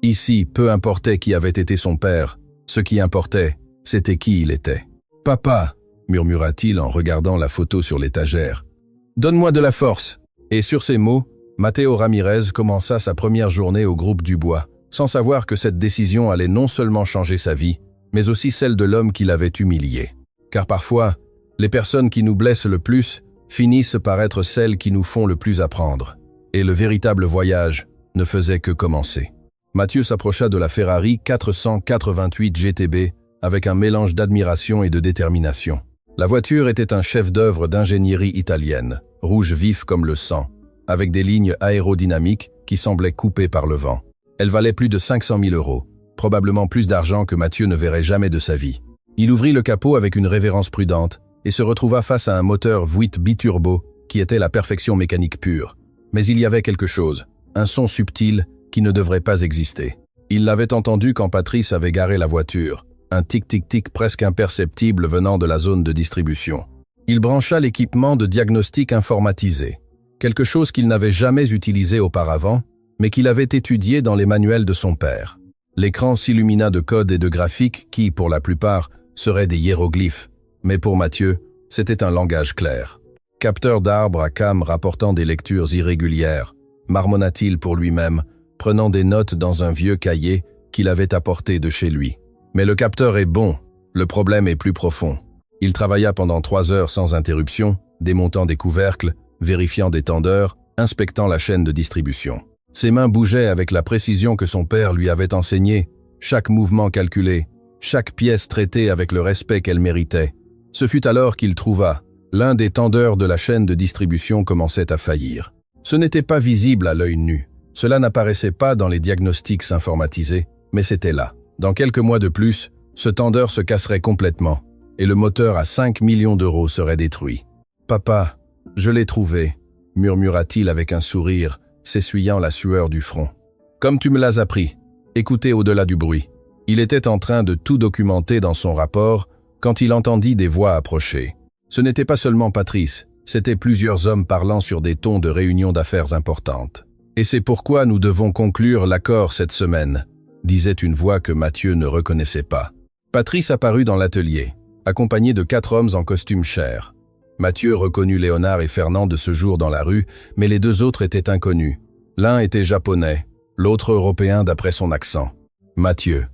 Speaker 1: Ici, peu importait qui avait été son père, ce qui importait, c'était qui il était. « Papa » murmura-t-il en regardant la photo sur l'étagère. « Donne-moi de la force !» Et sur ces mots, Matteo Ramirez commença sa première journée au groupe Dubois, sans savoir que cette décision allait non seulement changer sa vie, mais aussi celle de l'homme qui l'avait humilié. Car parfois, les personnes qui nous blessent le plus finissent par être celles qui nous font le plus apprendre. Et le véritable voyage ne faisait que commencer. Mathieu s'approcha de la Ferrari 488 GTB avec un mélange d'admiration et de détermination. La voiture était un chef-d'œuvre d'ingénierie italienne, rouge vif comme le sang, avec des lignes aérodynamiques qui semblaient coupées par le vent. Elle valait plus de 500 000 €, probablement plus d'argent que Mathieu ne verrait jamais de sa vie. Il ouvrit le capot avec une révérence prudente et se retrouva face à un moteur V8 biturbo qui était la perfection mécanique pure. Mais il y avait quelque chose, un son subtil qui ne devrait pas exister. Il l'avait entendu quand Patrice avait garé la voiture, un tic-tic-tic presque imperceptible venant de la zone de distribution. Il brancha l'équipement de diagnostic informatisé, quelque chose qu'il n'avait jamais utilisé auparavant, mais qu'il avait étudié dans les manuels de son père. L'écran s'illumina de codes et de graphiques qui, pour la plupart, seraient des hiéroglyphes. Mais pour Mathieu, c'était un langage clair. Capteur d'arbres à cam rapportant des lectures irrégulières, marmonna-t-il pour lui-même, prenant des notes dans un vieux cahier qu'il avait apporté de chez lui. Mais le capteur est bon, le problème est plus profond. Il travailla pendant 3 heures sans interruption, démontant des couvercles, vérifiant des tendeurs, inspectant la chaîne de distribution. Ses mains bougeaient avec la précision que son père lui avait enseignée, chaque mouvement calculé, chaque pièce traitée avec le respect qu'elle méritait. Ce fut alors qu'il trouva, l'un des tendeurs de la chaîne de distribution commençait à faillir. Ce n'était pas visible à l'œil nu. Cela n'apparaissait pas dans les diagnostics informatisés, mais c'était là. Dans quelques mois de plus, ce tendeur se casserait complètement, et le moteur à 5 millions d'euros serait détruit. « Papa, je l'ai trouvé », murmura-t-il avec un sourire, s'essuyant la sueur du front. « Comme tu me l'as appris, écoutez au-delà du bruit. » Il était en train de tout documenter dans son rapport quand il entendit des voix approcher. Ce n'était pas seulement Patrice, c'étaient plusieurs hommes parlant sur des tons de réunion d'affaires importantes. « Et c'est pourquoi nous devons conclure l'accord cette semaine », disait une voix que Mathieu ne reconnaissait pas. Patrice apparut dans l'atelier, accompagné de 4 hommes en costume chair. Mathieu reconnut Léonard et Fernand de ce jour dans la rue, mais les 2 autres étaient inconnus. L'un était japonais, l'autre européen d'après son accent. « Mathieu. »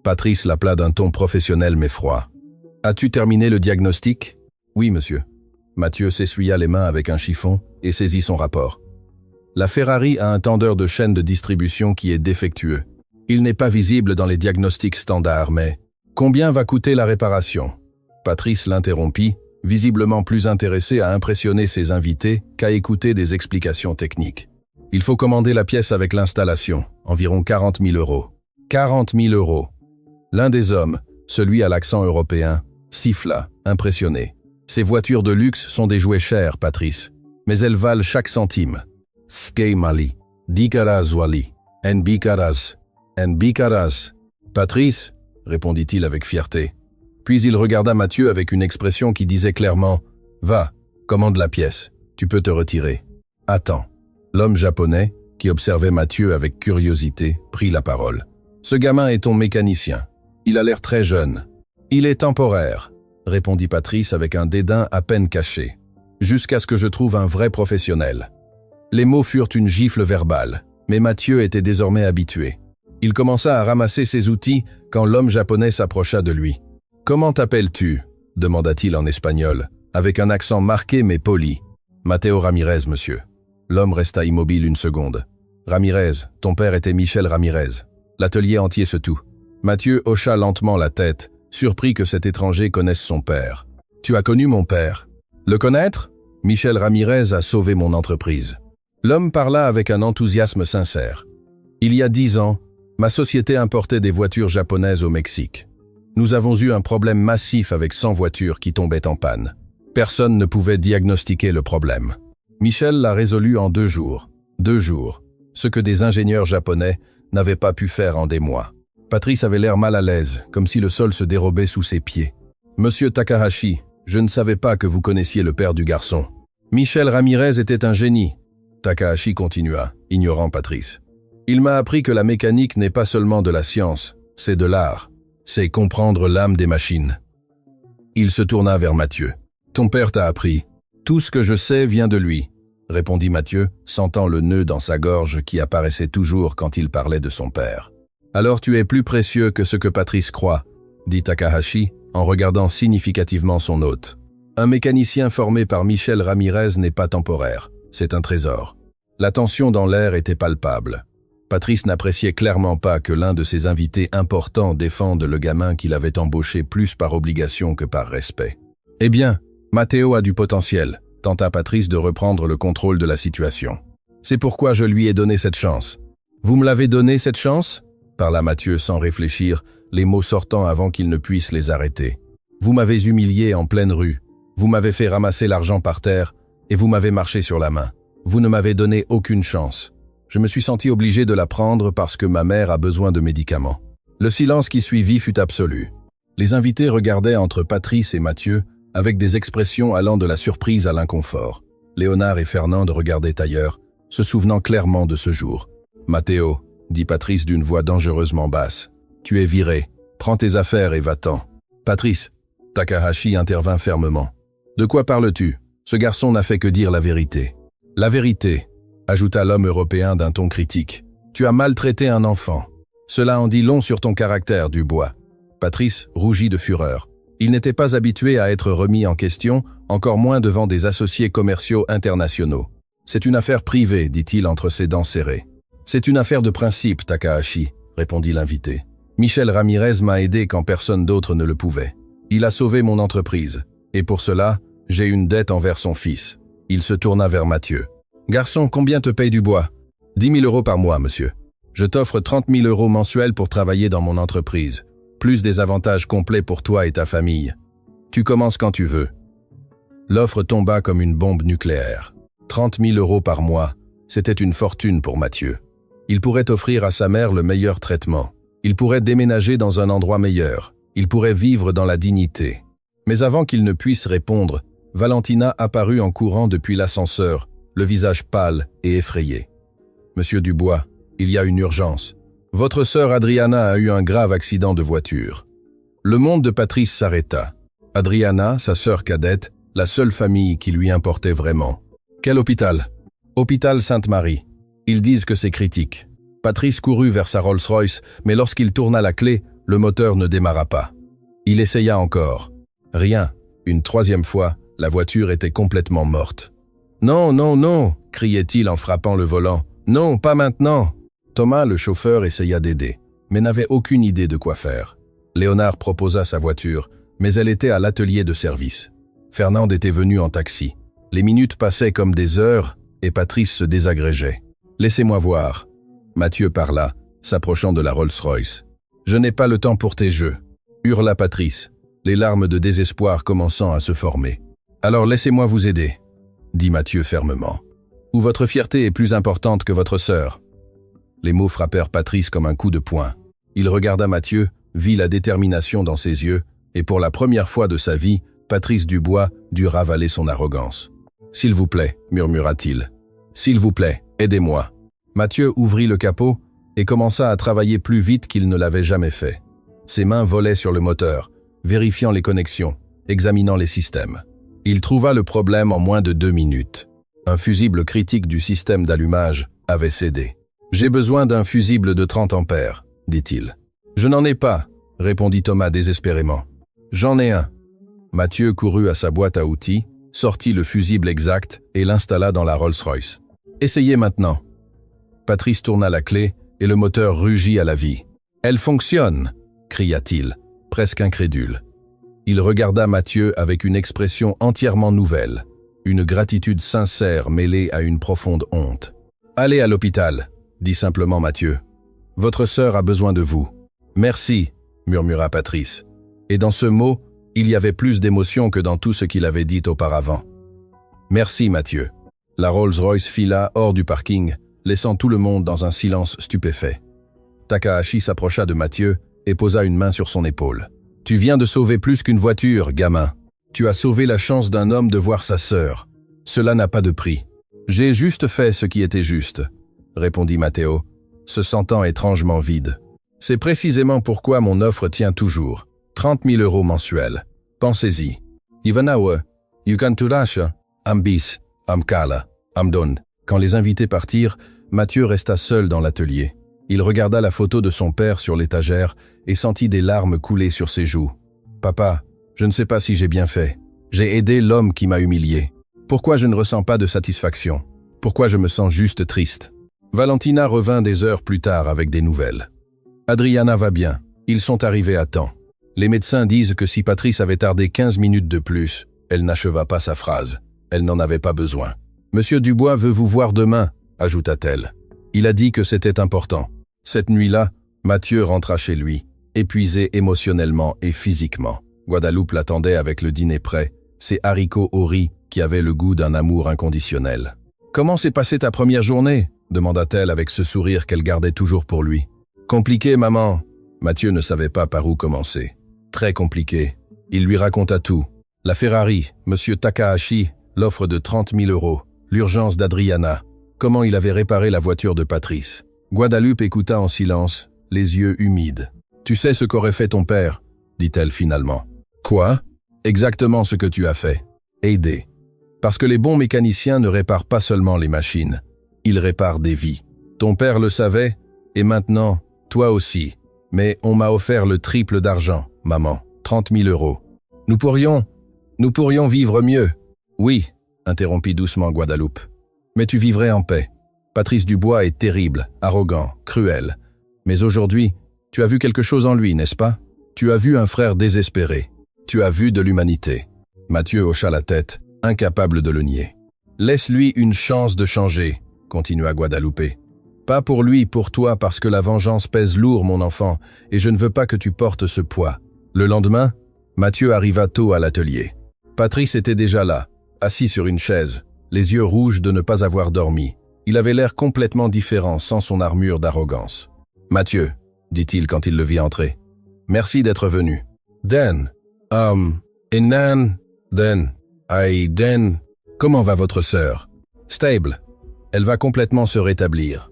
Speaker 1: Patrice l'appela d'un ton professionnel mais froid. « As-tu terminé le diagnostic ?»« Oui, monsieur. » Mathieu s'essuya les mains avec un chiffon et saisit son rapport. « La Ferrari a un tendeur de chaîne de distribution qui est défectueux. Il n'est pas visible dans les diagnostics standards, mais... Combien va coûter la réparation ?» Patrice l'interrompit, visiblement plus intéressé à impressionner ses invités qu'à écouter des explications techniques. « Il faut commander la pièce avec l'installation, environ 40 000 euros. » 40 000 euros. L'un des hommes, celui à l'accent européen, siffla, impressionné. « Ces voitures de luxe sont des jouets chers, Patrice, mais elles valent chaque centime. Skei mali, dikaraz wali, nbikaraz, nbikaraz. » « Patrice, » répondit-il avec fierté. Puis il regarda Mathieu avec une expression qui disait clairement « Va, commande la pièce, tu peux te retirer. »« Attends. » L'homme japonais, qui observait Mathieu avec curiosité, prit la parole. « Ce gamin est ton mécanicien. Il a l'air très jeune. »« Il est temporaire, » répondit Patrice avec un dédain à peine caché. « Jusqu'à ce que je trouve un vrai professionnel. » Les mots furent une gifle verbale, mais Mathieu était désormais habitué. Il commença à ramasser ses outils quand l'homme japonais s'approcha de lui. « Comment t'appelles-tu » demanda-t-il en espagnol, avec un accent marqué mais poli. « Matteo Ramirez, monsieur. » L'homme resta immobile une seconde. « Ramirez, ton père était Michel Ramirez. » L'atelier entier se tut. Mathieu hocha lentement la tête, surpris que cet étranger connaisse son père. « Tu as connu mon père. »« Le connaître ? Michel Ramirez a sauvé mon entreprise. » L'homme parla avec un enthousiasme sincère. « Il y a 10 ans, ma société importait des voitures japonaises au Mexique. Nous avons eu un problème massif avec 100 voitures qui tombaient en panne. Personne ne pouvait diagnostiquer le problème. Michel l'a résolu en 2 jours. 2 jours. Ce que des ingénieurs japonais n'avaient pas pu faire en des mois. » Patrice avait l'air mal à l'aise, comme si le sol se dérobait sous ses pieds. « Monsieur Takahashi, je ne savais pas que vous connaissiez le père du garçon. Michel Ramirez était un génie. » Takahashi continua, ignorant Patrice. « Il m'a appris que la mécanique n'est pas seulement de la science, c'est de l'art. C'est comprendre l'âme des machines. » Il se tourna vers Mathieu. « Ton père t'a appris. Tout ce que je sais vient de lui, » répondit Mathieu, sentant le nœud dans sa gorge qui apparaissait toujours quand il parlait de son père. « Alors tu es plus précieux que ce que Patrice croit, » dit Takahashi en regardant significativement son hôte. « Un mécanicien formé par Michel Ramirez n'est pas temporaire, c'est un trésor. » La tension dans l'air était palpable. Patrice n'appréciait clairement pas que l'un de ses invités importants défende le gamin qu'il avait embauché plus par obligation que par respect. « Eh bien, Matteo a du potentiel, » tenta Patrice de reprendre le contrôle de la situation. « C'est pourquoi je lui ai donné cette chance. »« Vous me l'avez donné cette chance ?» parla Mathieu sans réfléchir, les mots sortant avant qu'il ne puisse les arrêter. « Vous m'avez humilié en pleine rue. Vous m'avez fait ramasser l'argent par terre et vous m'avez marché sur la main. Vous ne m'avez donné aucune chance. Je me suis senti obligé de la prendre parce que ma mère a besoin de médicaments. » Le silence qui suivit fut absolu. Les invités regardaient entre Patrice et Mathieu avec des expressions allant de la surprise à l'inconfort. Léonard et Fernand regardaient ailleurs, se souvenant clairement de ce jour. « Matteo, dit Patrice d'une voix dangereusement basse. Tu es viré. Prends tes affaires et va-t'en. Patrice, Takahashi intervint fermement. De quoi parles-tu? Ce garçon n'a fait que dire la vérité. La vérité, ajouta l'homme européen d'un ton critique. Tu as maltraité un enfant. Cela en dit long sur ton caractère, Dubois. Patrice rougit de fureur. Il n'était pas habitué à être remis en question, encore moins devant des associés commerciaux internationaux. C'est une affaire privée, dit-il entre ses dents serrées. C'est une affaire de principe, Takahashi, répondit l'invité. Michel Ramirez m'a aidé quand personne d'autre ne le pouvait. Il a sauvé mon entreprise, et pour cela, j'ai une dette envers son fils. Il se tourna vers Mathieu. Garçon, combien te paye Dubois? 10 000 euros par mois, monsieur. Je t'offre 30 000 euros mensuels pour travailler dans mon entreprise, plus des avantages complets pour toi et ta famille. Tu commences quand tu veux. L'offre tomba comme une bombe nucléaire. 30 000 euros par mois, c'était une fortune pour Mathieu. Il pourrait offrir à sa mère le meilleur traitement. Il pourrait déménager dans un endroit meilleur. Il pourrait vivre dans la dignité. Mais avant qu'il ne puisse répondre, Valentina apparut en courant depuis l'ascenseur, le visage pâle et effrayé. « Monsieur Dubois, il y a une urgence. Votre sœur Adriana a eu un grave accident de voiture. » Le monde de Patrice s'arrêta. Adriana, sa sœur cadette, la seule famille qui lui importait vraiment. « Quel hôpital ?»« Hôpital Sainte-Marie. Ils disent que c'est critique. » Patrice courut vers sa Rolls-Royce, mais lorsqu'il tourna la clé, le moteur ne démarra pas. Il essaya encore. Rien. Une troisième fois, la voiture était complètement morte. « Non, non, non !» criait-il en frappant le volant. « Non, pas maintenant !» Thomas, le chauffeur, essaya d'aider, mais n'avait aucune idée de quoi faire. Léonard proposa sa voiture, mais elle était à l'atelier de service. Fernande était venue en taxi. Les minutes passaient comme des heures, et Patrice se désagrégeait. « Laissez-moi voir. » Mathieu parla, s'approchant de la Rolls-Royce. « Je n'ai pas le temps pour tes jeux » hurla Patrice, les larmes de désespoir commençant à se former. « Alors laissez-moi vous aider » dit Mathieu fermement. « Ou votre fierté est plus importante que votre sœur ?» Les mots frappèrent Patrice comme un coup de poing. Il regarda Mathieu, vit la détermination dans ses yeux, et pour la première fois de sa vie, Patrice Dubois dut ravaler son arrogance. « S'il vous plaît, murmura-t-il. S'il vous plaît, aidez-moi. » Mathieu ouvrit le capot et commença à travailler plus vite qu'il ne l'avait jamais fait. Ses mains volaient sur le moteur, vérifiant les connexions, examinant les systèmes. Il trouva le problème en moins de 2 minutes. Un fusible critique du système d'allumage avait cédé. « J'ai besoin d'un fusible de 30 ampères, dit-il. « Je n'en ai pas, répondit Thomas désespérément. « J'en ai un. » Mathieu courut à sa boîte à outils, sortit le fusible exact et l'installa dans la Rolls-Royce. « Essayez maintenant. » Patrice tourna la clé et le moteur rugit à la vie. « Elle fonctionne !» cria-t-il, presque incrédule. Il regarda Mathieu avec une expression entièrement nouvelle, une gratitude sincère mêlée à une profonde honte. « Allez à l'hôpital !» dit simplement Mathieu. « Votre sœur a besoin de vous. »« Merci !» murmura Patrice. Et dans ce mot, il y avait plus d'émotion que dans tout ce qu'il avait dit auparavant. « Merci, Mathieu. » La Rolls-Royce fila hors du parking, laissant tout le monde dans un silence stupéfait. Takahashi s'approcha de Mathieu et posa une main sur son épaule. « Tu viens de sauver plus qu'une voiture, gamin. Tu as sauvé la chance d'un homme de voir sa sœur. Cela n'a pas de prix. »« J'ai juste fait ce qui était juste, » répondit Matteo, se sentant étrangement vide. « C'est précisément pourquoi mon offre tient toujours. 30 000 euros mensuels. Pensez-y. Ivanawe, Yukanturasha, Ambis, Amkala, Amdon. » Quand les invités partirent, Mathieu resta seul dans l'atelier. Il regarda la photo de son père sur l'étagère et sentit des larmes couler sur ses joues. « Papa, je ne sais pas si j'ai bien fait. J'ai aidé l'homme qui m'a humilié. Pourquoi je ne ressens pas de satisfaction? Pourquoi je me sens juste triste ?» Valentina revint des heures plus tard avec des nouvelles. « Adriana va bien. Ils sont arrivés à temps. Les médecins disent que si Patrice avait tardé 15 minutes de plus, elle n'acheva pas sa phrase. Elle n'en avait pas besoin. « Monsieur Dubois veut vous voir demain, » ajouta-t-elle. Il a dit que c'était important. Cette nuit-là, Mathieu rentra chez lui, épuisé émotionnellement et physiquement. Guadeloupe l'attendait avec le dîner prêt, ses haricots au riz qui avaient le goût d'un amour inconditionnel. « Comment s'est passée ta première journée ?» demanda-t-elle avec ce sourire qu'elle gardait toujours pour lui. « Compliqué, maman. » Mathieu ne savait pas par où commencer. Très compliqué. Il lui raconta tout. La Ferrari, Monsieur Takahashi, l'offre de 30 000 euros, l'urgence d'Adriana, comment il avait réparé la voiture de Patrice. Guadalupe écouta en silence, les yeux humides. « Tu sais ce qu'aurait fait ton père ?» dit-elle finalement. « Quoi ? Exactement ce que tu as fait. Aider. Parce que les bons mécaniciens ne réparent pas seulement les machines, ils réparent des vies. Ton père le savait, et maintenant, toi aussi. Mais on m'a offert le triple d'argent, maman, 30 000 €. Nous pourrions vivre mieux. » « Oui, » interrompit doucement Guadalupe. « Mais tu vivrais en paix. Patrice Dubois est terrible, arrogant, cruel. Mais aujourd'hui, tu as vu quelque chose en lui, n'est-ce pas? Tu as vu un frère désespéré. Tu as vu de l'humanité. » Mathieu hocha la tête, incapable de le nier. « Laisse-lui une chance de changer, » continua Guadalupe. « Pas pour lui, pour toi, parce que la vengeance pèse lourd, mon enfant, et je ne veux pas que tu portes ce poids. » Le lendemain, Mathieu arriva tôt à l'atelier. Patrice était déjà là, assis sur une chaise, les yeux rouges de ne pas avoir dormi. Il avait l'air complètement différent sans son armure d'arrogance. « Mathieu, » dit-il quand il le vit entrer, « merci d'être venu. »« Dan, comment va votre sœur? »« Stable. Elle va complètement se rétablir. »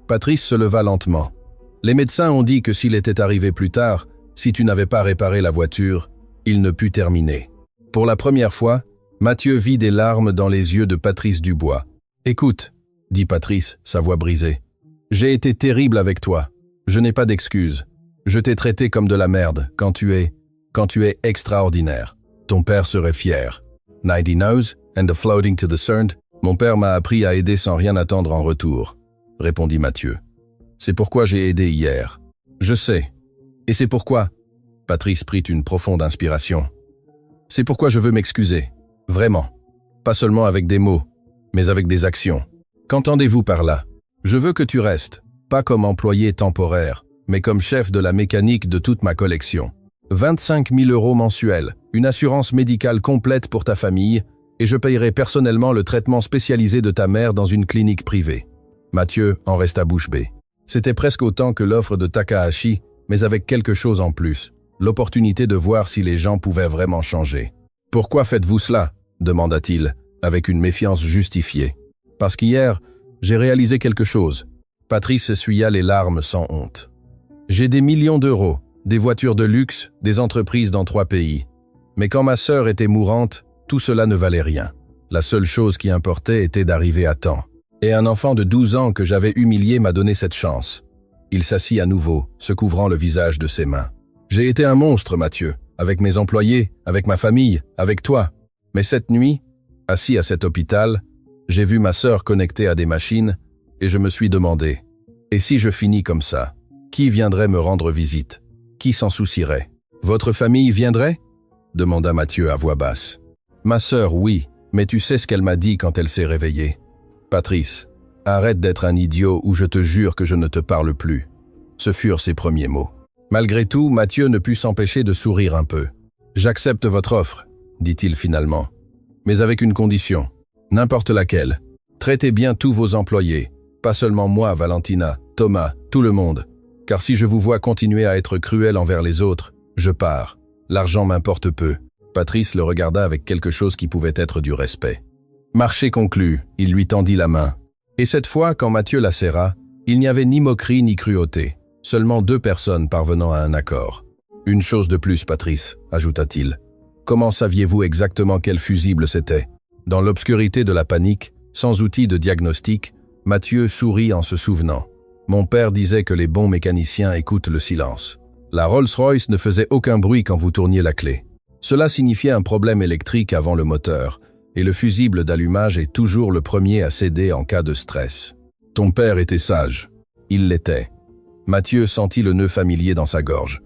Speaker 1: Patrice se leva lentement. « Les médecins ont dit que s'il était arrivé plus tard, si tu n'avais pas réparé la voiture, il ne put terminer. » Pour la première fois, Mathieu vit des larmes dans les yeux de Patrice Dubois. « Écoute, » dit Patrice, sa voix brisée. « J'ai été terrible avec toi. Je n'ai pas d'excuses. Je t'ai traité comme de la merde quand tu es extraordinaire. Ton père serait fier. 90 knows and the floating to the cerned. Mon père m'a appris à aider sans rien attendre en retour, » répondit Mathieu. « C'est pourquoi j'ai aidé hier. »« Je sais. Et c'est pourquoi... » Patrice prit une profonde inspiration. « C'est pourquoi je veux m'excuser. Vraiment. Pas seulement avec des mots, mais avec des actions. Qu'entendez-vous par là? Je veux que tu restes, pas comme employé temporaire, mais comme chef de la mécanique de toute ma collection. 25 000 € mensuels, une assurance médicale complète pour ta famille, et je payerai personnellement le traitement spécialisé de ta mère dans une clinique privée. » Mathieu en resta bouche bée. C'était presque autant que l'offre de Takahashi, mais avec quelque chose en plus, l'opportunité de voir si les gens pouvaient vraiment changer. « Pourquoi faites-vous cela ?» demanda-t-il, avec une méfiance justifiée. « Parce qu'hier, j'ai réalisé quelque chose. » Patrice essuya les larmes sans honte. « J'ai des millions d'euros, des voitures de luxe, des entreprises dans 3 pays. Mais quand ma sœur était mourante, tout cela ne valait rien. La seule chose qui importait était d'arriver à temps. Et un enfant de 12 ans que j'avais humilié m'a donné cette chance. » Il s'assit à nouveau, se couvrant le visage de ses mains. « J'ai été un monstre, Mathieu, avec mes employés, avec ma famille, avec toi. Mais cette nuit, assis à cet hôpital, j'ai vu ma sœur connectée à des machines et je me suis demandé, et si je finis comme ça, qui viendrait me rendre visite? Qui s'en soucierait? Votre famille viendrait? Demanda Mathieu à voix basse. Ma sœur, oui, mais tu sais ce qu'elle m'a dit quand elle s'est réveillée. Patrice, arrête d'être un idiot ou je te jure que je ne te parle plus. Ce furent ses premiers mots. Malgré tout, Mathieu ne put s'empêcher de sourire un peu. J'accepte votre offre, dit-il finalement, mais avec une condition, n'importe laquelle. Traitez bien tous vos employés, pas seulement moi, Valentina, Thomas, tout le monde. Car si je vous vois continuer à être cruel envers les autres, je pars. L'argent m'importe peu. Patrice le regarda avec quelque chose qui pouvait être du respect. Marché conclu, il lui tendit la main. Et cette fois, quand Mathieu la serra, il n'y avait ni moquerie ni cruauté, seulement 2 personnes parvenant à un accord. Une chose de plus, Patrice, ajouta-t-il. Comment saviez-vous exactement quel fusible c'était? Dans l'obscurité de la panique, sans outil de diagnostic, Mathieu sourit en se souvenant. Mon père disait que les bons mécaniciens écoutent le silence. La Rolls-Royce ne faisait aucun bruit quand vous tourniez la clé. Cela signifiait un problème électrique avant le moteur, et le fusible d'allumage est toujours le premier à céder en cas de stress. Ton père était sage. Il l'était. Mathieu sentit le nœud familier dans sa gorge.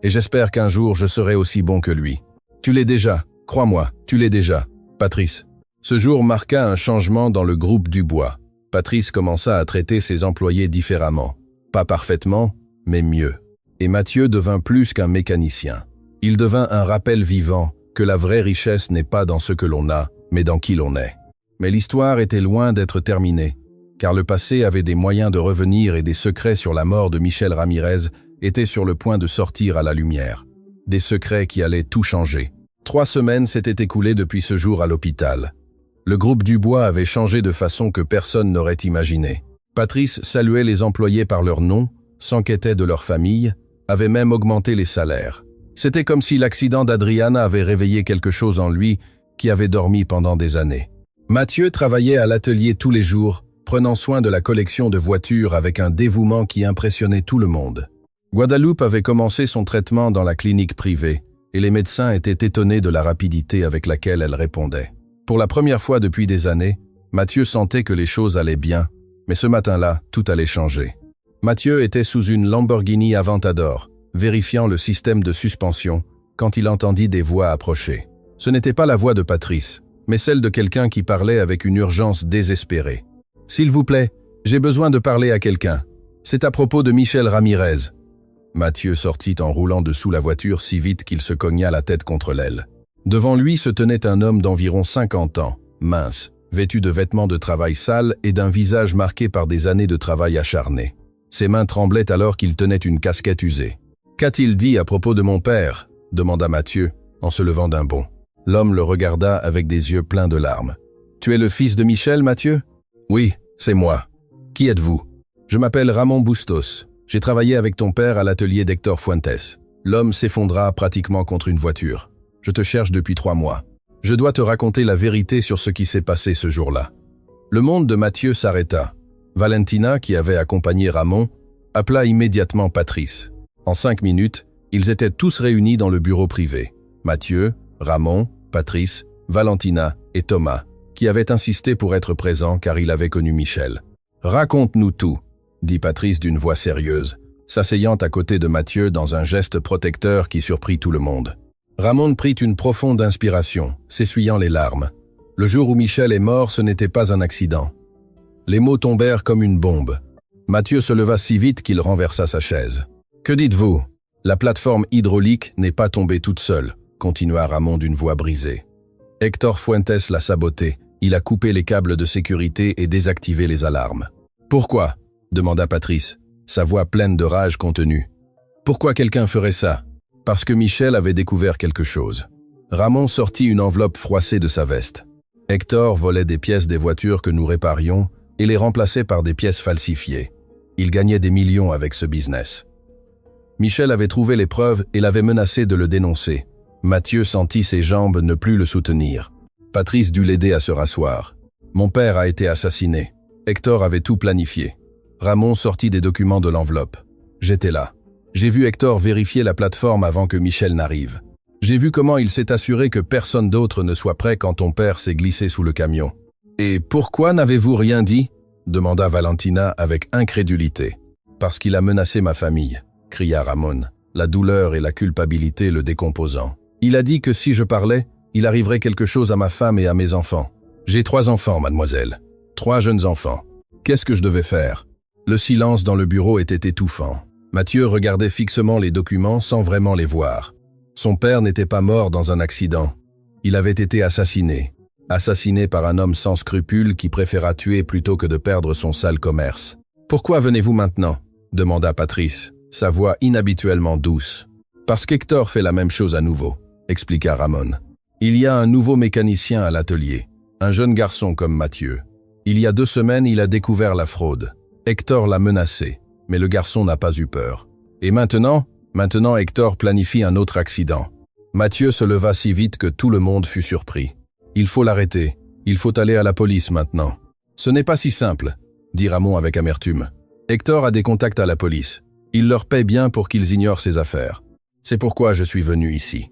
Speaker 1: Et j'espère qu'un jour je serai aussi bon que lui. Tu l'es déjà, crois-moi, tu l'es déjà, Patrice. Ce jour marqua un changement dans le groupe Dubois. Patrice commença à traiter ses employés différemment. Pas parfaitement, mais mieux. Et Mathieu devint plus qu'un mécanicien. Il devint un rappel vivant que la vraie richesse n'est pas dans ce que l'on a, mais dans qui l'on est. Mais l'histoire était loin d'être terminée, car le passé avait des moyens de revenir et des secrets sur la mort de Michel Ramirez étaient sur le point de sortir à la lumière. Des secrets qui allaient tout changer. 3 semaines s'étaient écoulées depuis ce jour à l'hôpital. Le groupe Dubois avait changé de façon que personne n'aurait imaginé. Patrice saluait les employés par leur nom, s'enquêtait de leur famille, avait même augmenté les salaires. C'était comme si l'accident d'Adriana avait réveillé quelque chose en lui qui avait dormi pendant des années. Mathieu travaillait à l'atelier tous les jours, prenant soin de la collection de voitures avec un dévouement qui impressionnait tout le monde. Guadalupe avait commencé son traitement dans la clinique privée, et les médecins étaient étonnés de la rapidité avec laquelle elle répondait. Pour la première fois depuis des années, Mathieu sentait que les choses allaient bien, mais ce matin-là, tout allait changer. Mathieu était sous une Lamborghini Aventador, vérifiant le système de suspension, quand il entendit des voix approcher. Ce n'était pas la voix de Patrice, mais celle de quelqu'un qui parlait avec une urgence désespérée. « S'il vous plaît, j'ai besoin de parler à quelqu'un. C'est à propos de Michel Ramirez. » Mathieu sortit en roulant dessous la voiture si vite qu'il se cogna la tête contre l'aile. Devant lui se tenait un homme d'environ 50 ans, mince, vêtu de vêtements de travail sales et d'un visage marqué par des années de travail acharné. Ses mains tremblaient alors qu'il tenait une casquette usée. « Qu'a-t-il dit à propos de mon père ?» demanda Mathieu, en se levant d'un bond. L'homme le regarda avec des yeux pleins de larmes. « Tu es le fils de Michel, Mathieu ?»« Oui, c'est moi. Qui êtes-vous ?»« Je m'appelle Ramon Bustos. J'ai travaillé avec ton père à l'atelier d'Hector Fuentes. L'homme s'effondra pratiquement contre une voiture. Je te cherche depuis 3 mois. Je dois te raconter la vérité sur ce qui s'est passé ce jour-là. » Le monde de Mathieu s'arrêta. Valentina, qui avait accompagné Ramon, appela immédiatement Patrice. En 5 minutes, ils étaient tous réunis dans le bureau privé. Mathieu, Ramon, Patrice, Valentina et Thomas, qui avaient insisté pour être présents car il avait connu Michel. « Raconte-nous tout », dit Patrice d'une voix sérieuse, s'asseyant à côté de Mathieu dans un geste protecteur qui surprit tout le monde. Ramon prit une profonde inspiration, s'essuyant les larmes. Le jour où Michel est mort, ce n'était pas un accident. Les mots tombèrent comme une bombe. Mathieu se leva si vite qu'il renversa sa chaise. « Que dites-vous ? La plateforme hydraulique n'est pas tombée toute seule, » continua Ramon d'une voix brisée. « Hector Fuentes l'a sabotée. Il a coupé les câbles de sécurité et désactivé les alarmes. »« Pourquoi ?» demanda Patrice, sa voix pleine de rage contenue. « Pourquoi quelqu'un ferait ça ? Parce que Michel avait découvert quelque chose. » Ramon sortit une enveloppe froissée de sa veste. « Hector volait des pièces des voitures que nous réparions et les remplaçait par des pièces falsifiées. Il gagnait des millions avec ce business. Michel avait trouvé les preuves et l'avait menacé de le dénoncer. Mathieu sentit ses jambes ne plus le soutenir. Patrice dut l'aider à se rasseoir. « Mon père a été assassiné. Hector avait tout planifié. » Ramon sortit des documents de l'enveloppe. « J'étais là. J'ai vu Hector vérifier la plateforme avant que Michel n'arrive. J'ai vu comment il s'est assuré que personne d'autre ne soit prêt quand ton père s'est glissé sous le camion. »« Et pourquoi n'avez-vous rien dit ?» demanda Valentina avec incrédulité. « Parce qu'il a menacé ma famille, » cria Ramon, la douleur et la culpabilité le décomposant. « Il a dit que si je parlais, il arriverait quelque chose à ma femme et à mes enfants. J'ai 3 enfants, mademoiselle. 3 jeunes enfants. Qu'est-ce que je devais faire ?» Le silence dans le bureau était étouffant. Mathieu regardait fixement les documents sans vraiment les voir. Son père n'était pas mort dans un accident. Il avait été assassiné. Assassiné par un homme sans scrupules qui préféra tuer plutôt que de perdre son sale commerce. « Pourquoi venez-vous maintenant ?» demanda Patrice, sa voix inhabituellement douce. « Parce qu'Hector fait la même chose à nouveau », expliqua Ramon. « Il y a un nouveau mécanicien à l'atelier, un jeune garçon comme Mathieu. Il y a 2 semaines, il a découvert la fraude. Hector l'a menacé, mais le garçon n'a pas eu peur. Et maintenant Hector planifie un autre accident. » Mathieu se leva si vite que tout le monde fut surpris. « Il faut l'arrêter. Il faut aller à la police maintenant. »« Ce n'est pas si simple, » dit Ramon avec amertume. « Hector a des contacts à la police. Il leur paie bien pour qu'ils ignorent ses affaires. C'est pourquoi je suis venu ici.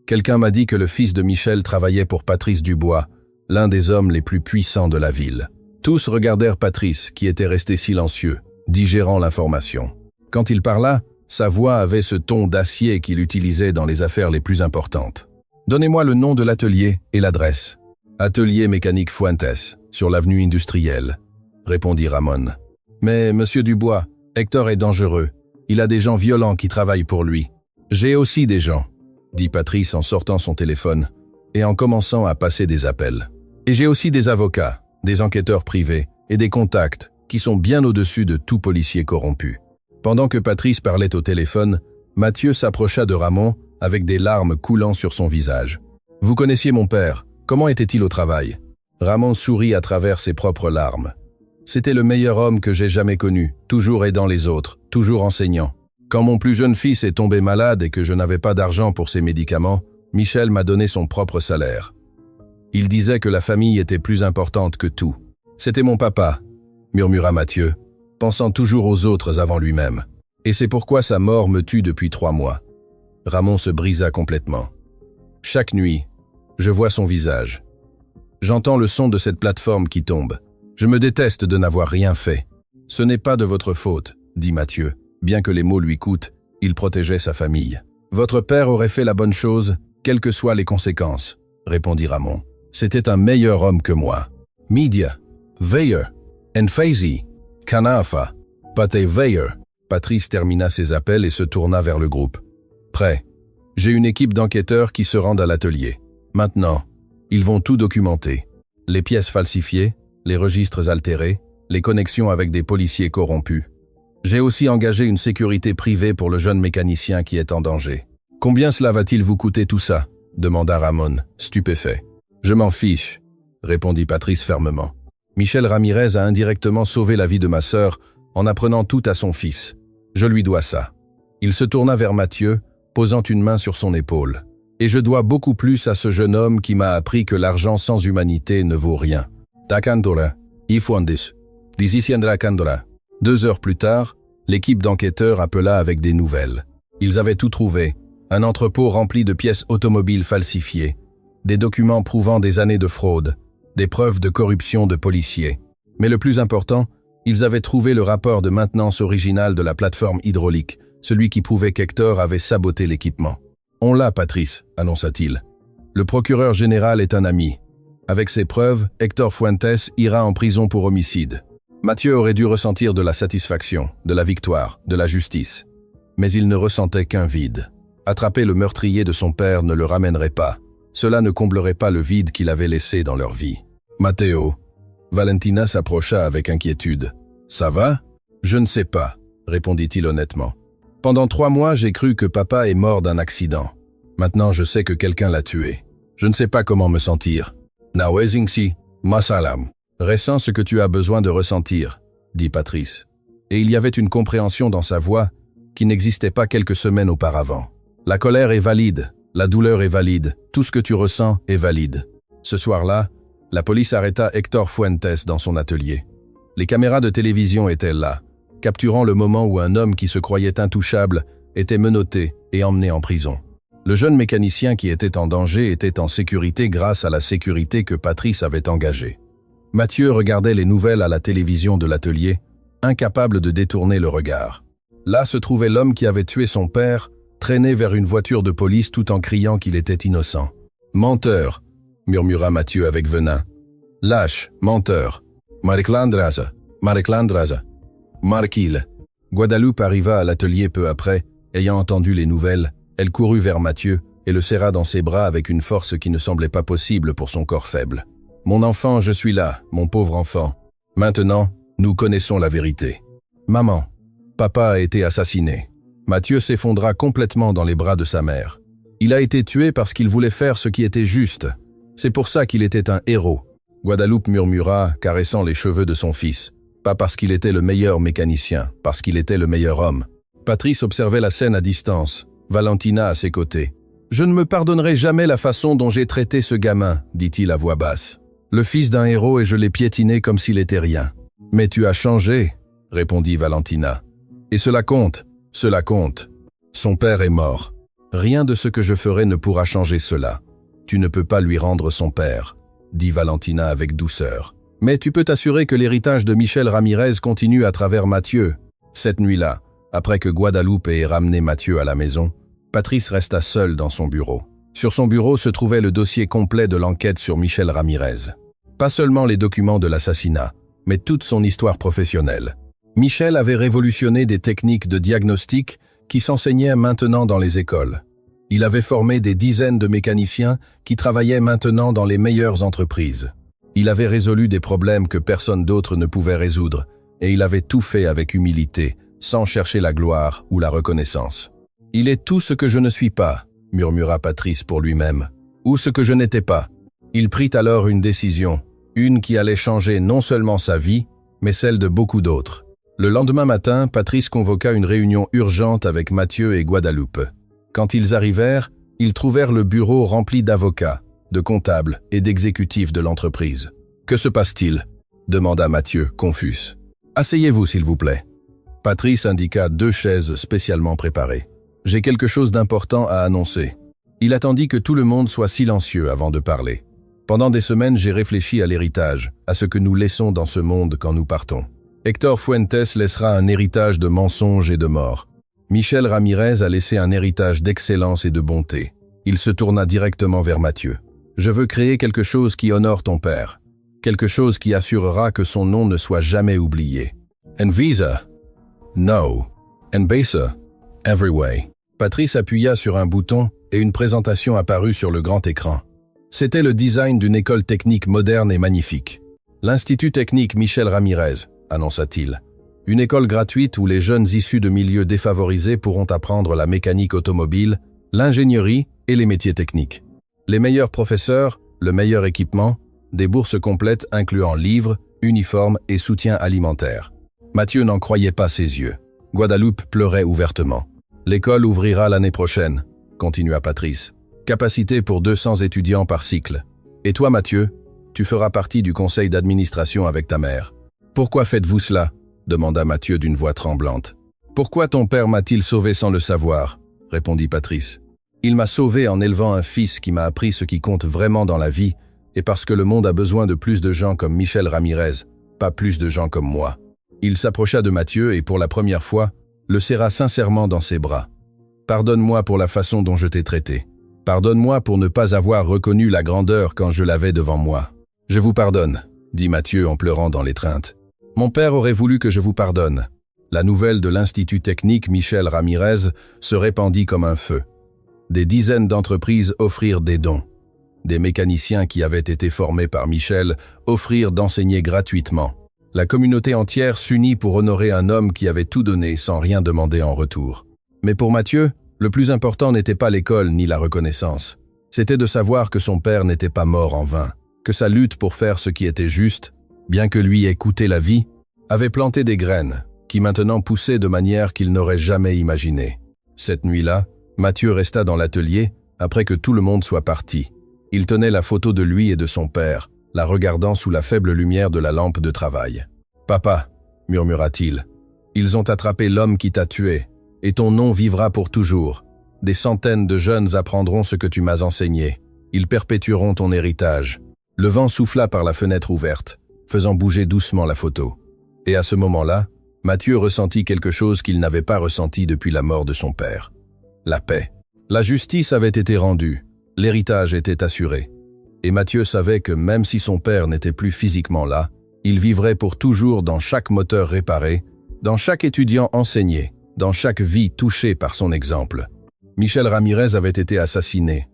Speaker 1: Quelqu'un m'a dit que le fils de Michel travaillait pour Patrice Dubois, l'un des hommes les plus puissants de la ville. » Tous regardèrent Patrice, qui était resté silencieux, digérant l'information. Quand il parla, sa voix avait ce ton d'acier qu'il utilisait dans les affaires les plus importantes. « Donnez-moi le nom de l'atelier et l'adresse. »« Atelier mécanique Fuentes, sur l'avenue industrielle, » répondit Ramon. « Mais, monsieur Dubois, Hector est dangereux. Il a des gens violents qui travaillent pour lui. »« J'ai aussi des gens, » dit Patrice en sortant son téléphone et en commençant à passer des appels. « Et j'ai aussi des avocats, des enquêteurs privés et des contacts qui sont bien au-dessus de tout policier corrompu. » Pendant que Patrice parlait au téléphone, Mathieu s'approcha de Ramon avec des larmes coulant sur son visage. « Vous connaissiez mon père. Comment était-il au travail ?» Ramon sourit à travers ses propres larmes. « C'était le meilleur homme que j'ai jamais connu, toujours aidant les autres, toujours enseignant. Quand mon plus jeune fils est tombé malade et que je n'avais pas d'argent pour ses médicaments, Michel m'a donné son propre salaire. Il disait que la famille était plus importante que tout. C'était mon papa, murmura Mathieu, pensant toujours aux autres avant lui-même. Et c'est pourquoi sa mort me tue depuis 3 mois. Ramon se brisa complètement. Chaque nuit, je vois son visage. J'entends le son de cette plateforme qui tombe. Je me déteste de n'avoir rien fait. Ce n'est pas de votre faute, dit Mathieu. Bien que les mots lui coûtent, il protégeait sa famille. Votre père aurait fait la bonne chose, quelles que soient les conséquences, répondit Ramon. C'était un meilleur homme que moi. Media, Veiller, Enfaisi, Kanafa, Pate Veiller. Patrice termina ses appels et se tourna vers le groupe. Prêt. J'ai une équipe d'enquêteurs qui se rendent à l'atelier. Maintenant, ils vont tout documenter. Les pièces falsifiées, les registres altérés, les connexions avec des policiers corrompus. J'ai aussi engagé une sécurité privée pour le jeune mécanicien qui est en danger. Combien cela va-t-il vous coûter tout ça? Demanda Ramon, stupéfait. Je m'en fiche, répondit Patrice fermement. Michel Ramirez a indirectement sauvé la vie de ma sœur en apprenant tout à son fils. Je lui dois ça. Il se tourna vers Mathieu, posant une main sur son épaule. Et je dois beaucoup plus à ce jeune homme qui m'a appris que l'argent sans humanité ne vaut rien. Takandora, Ifuandis, Dizisiandra Kandora. 2 heures plus tard, l'équipe d'enquêteurs appela avec des nouvelles. Ils avaient tout trouvé, un entrepôt rempli de pièces automobiles falsifiées, des documents prouvant des années de fraude, des preuves de corruption de policiers. Mais le plus important, ils avaient trouvé le rapport de maintenance original de la plateforme hydraulique, celui qui prouvait qu'Hector avait saboté l'équipement. On l'a, Patrice, annonça-t-il. Le procureur général est un ami. Avec ces preuves, Hector Fuentes ira en prison pour homicide. Mathieu aurait dû ressentir de la satisfaction, de la victoire, de la justice. Mais il ne ressentait qu'un vide. Attraper le meurtrier de son père ne le ramènerait pas. Cela ne comblerait pas le vide qu'il avait laissé dans leur vie. Matteo. Valentina s'approcha avec inquiétude. Ça va? Je ne sais pas, répondit-il honnêtement. Pendant 3 mois, j'ai cru que papa est mort d'un accident. Maintenant, je sais que quelqu'un l'a tué. Je ne sais pas comment me sentir. Nawezingsi, masalam. Ressens ce que tu as besoin de ressentir, dit Patrice. Et il y avait une compréhension dans sa voix qui n'existait pas quelques semaines auparavant. La colère est valide, la douleur est valide, tout ce que tu ressens est valide. Ce soir-là, la police arrêta Hector Fuentes dans son atelier. Les caméras de télévision étaient là, capturant le moment où un homme qui se croyait intouchable était menotté et emmené en prison. Le jeune mécanicien qui était en danger était en sécurité grâce à la sécurité que Patrice avait engagée. Mathieu regardait les nouvelles à la télévision de l'atelier, incapable de détourner le regard. Là se trouvait l'homme qui avait tué son père, traîné vers une voiture de police tout en criant qu'il était innocent. « Menteur !» murmura Mathieu avec venin. « Lâche, menteur !»« Mariklandraza, Mariklandraza, Markil !» Guadeloupe arriva à l'atelier peu après, ayant entendu les nouvelles, elle courut vers Mathieu et le serra dans ses bras avec une force qui ne semblait pas possible pour son corps faible. « Mon enfant, je suis là, mon pauvre enfant. Maintenant, nous connaissons la vérité. Maman, papa a été assassiné. » Mathieu s'effondra complètement dans les bras de sa mère. Il a été tué parce qu'il voulait faire ce qui était juste. C'est pour ça qu'il était un héros. Guadeloupe murmura, caressant les cheveux de son fils. Pas parce qu'il était le meilleur mécanicien, parce qu'il était le meilleur homme. Patrice observait la scène à distance, Valentina à ses côtés. « Je ne me pardonnerai jamais la façon dont j'ai traité ce gamin, dit-il à voix basse. Le fils d'un héros et je l'ai piétiné comme s'il était rien. Mais tu as changé, répondit Valentina. Et cela compte, cela compte. Son père est mort. Rien de ce que je ferai ne pourra changer cela. Tu ne peux pas lui rendre son père, dit Valentina avec douceur. Mais tu peux t'assurer que l'héritage de Michel Ramirez continue à travers Mathieu. Cette nuit-là, après que Guadeloupe ait ramené Mathieu à la maison, Patrice resta seul dans son bureau. Sur son bureau se trouvait le dossier complet de l'enquête sur Michel Ramirez. Pas seulement les documents de l'assassinat, mais toute son histoire professionnelle. Michel avait révolutionné des techniques de diagnostic qui s'enseignaient maintenant dans les écoles. Il avait formé des dizaines de mécaniciens qui travaillaient maintenant dans les meilleures entreprises. Il avait résolu des problèmes que personne d'autre ne pouvait résoudre, et il avait tout fait avec humilité, sans chercher la gloire ou la reconnaissance. « Il est tout ce que je ne suis pas », murmura Patrice pour lui-même, « ou ce que je n'étais pas ». Il prit alors une décision, une qui allait changer non seulement sa vie, mais celle de beaucoup d'autres. Le lendemain matin, Patrice convoqua une réunion urgente avec Mathieu et Guadalupe. Quand ils arrivèrent, ils trouvèrent le bureau rempli d'avocats, de comptables et d'exécutifs de l'entreprise. « Que se passe-t-il » demanda Mathieu, confus. « Asseyez-vous, s'il vous plaît. » Patrice indiqua 2 chaises spécialement préparées. « J'ai quelque chose d'important à annoncer. » Il attendit que tout le monde soit silencieux avant de parler. « Pendant des semaines, j'ai réfléchi à l'héritage, à ce que nous laissons dans ce monde quand nous partons. Hector Fuentes laissera un héritage de mensonges et de mort. Michel Ramirez a laissé un héritage d'excellence et de bonté. » Il se tourna directement vers Mathieu. « Je veux créer quelque chose qui honore ton père. Quelque chose qui assurera que son nom ne soit jamais oublié. Envisa? No. Enbasa? Every way. » Patrice appuya sur un bouton et une présentation apparut sur le grand écran. C'était le design d'une école technique moderne et magnifique. « L'Institut technique Michel Ramirez », annonça-t-il. « Une école gratuite où les jeunes issus de milieux défavorisés pourront apprendre la mécanique automobile, l'ingénierie et les métiers techniques. Les meilleurs professeurs, le meilleur équipement, des bourses complètes incluant livres, uniformes et soutien alimentaire. » Mathieu n'en croyait pas ses yeux. Guadalupe pleurait ouvertement. « L'école ouvrira l'année prochaine, » continua Patrice. « Capacité pour 200 étudiants par cycle. Et toi, Mathieu, tu feras partie du conseil d'administration avec ta mère. »« Pourquoi faites-vous cela ?» demanda Mathieu d'une voix tremblante. « Pourquoi ton père m'a-t-il sauvé sans le savoir ?» répondit Patrice. « Il m'a sauvé en élevant un fils qui m'a appris ce qui compte vraiment dans la vie, et parce que le monde a besoin de plus de gens comme Michel Ramirez, pas plus de gens comme moi. » Il s'approcha de Mathieu et pour la première fois, le serra sincèrement dans ses bras. « Pardonne-moi pour la façon dont je t'ai traité. Pardonne-moi pour ne pas avoir reconnu la grandeur quand je l'avais devant moi. »« Je vous pardonne, » dit Mathieu en pleurant dans l'étreinte. « Mon père aurait voulu que je vous pardonne. » La nouvelle de l'Institut technique Michel Ramirez se répandit comme un feu. Des dizaines d'entreprises offrirent des dons. Des mécaniciens qui avaient été formés par Michel offrirent d'enseigner gratuitement. La communauté entière s'unit pour honorer un homme qui avait tout donné sans rien demander en retour. Mais pour Mathieu, le plus important n'était pas l'école ni la reconnaissance. C'était de savoir que son père n'était pas mort en vain, que sa lutte pour faire ce qui était juste, bien que lui ait coûté la vie, avait planté des graines, qui maintenant poussaient de manière qu'il n'aurait jamais imaginée. Cette nuit-là, Mathieu resta dans l'atelier après que tout le monde soit parti. Il tenait la photo de lui et de son père, la regardant sous la faible lumière de la lampe de travail. « Papa, » murmura-t-il, « ils ont attrapé l'homme qui t'a tué, et ton nom vivra pour toujours. Des centaines de jeunes apprendront ce que tu m'as enseigné. Ils perpétueront ton héritage. » Le vent souffla par la fenêtre ouverte, faisant bouger doucement la photo. Et à ce moment-là, Mathieu ressentit quelque chose qu'il n'avait pas ressenti depuis la mort de son père. La paix. La justice avait été rendue, l'héritage était assuré. Et Mathieu savait que même si son père n'était plus physiquement là, il vivrait pour toujours dans chaque moteur réparé, dans chaque étudiant enseigné, dans chaque vie touchée par son exemple. Michel Ramirez avait été assassiné,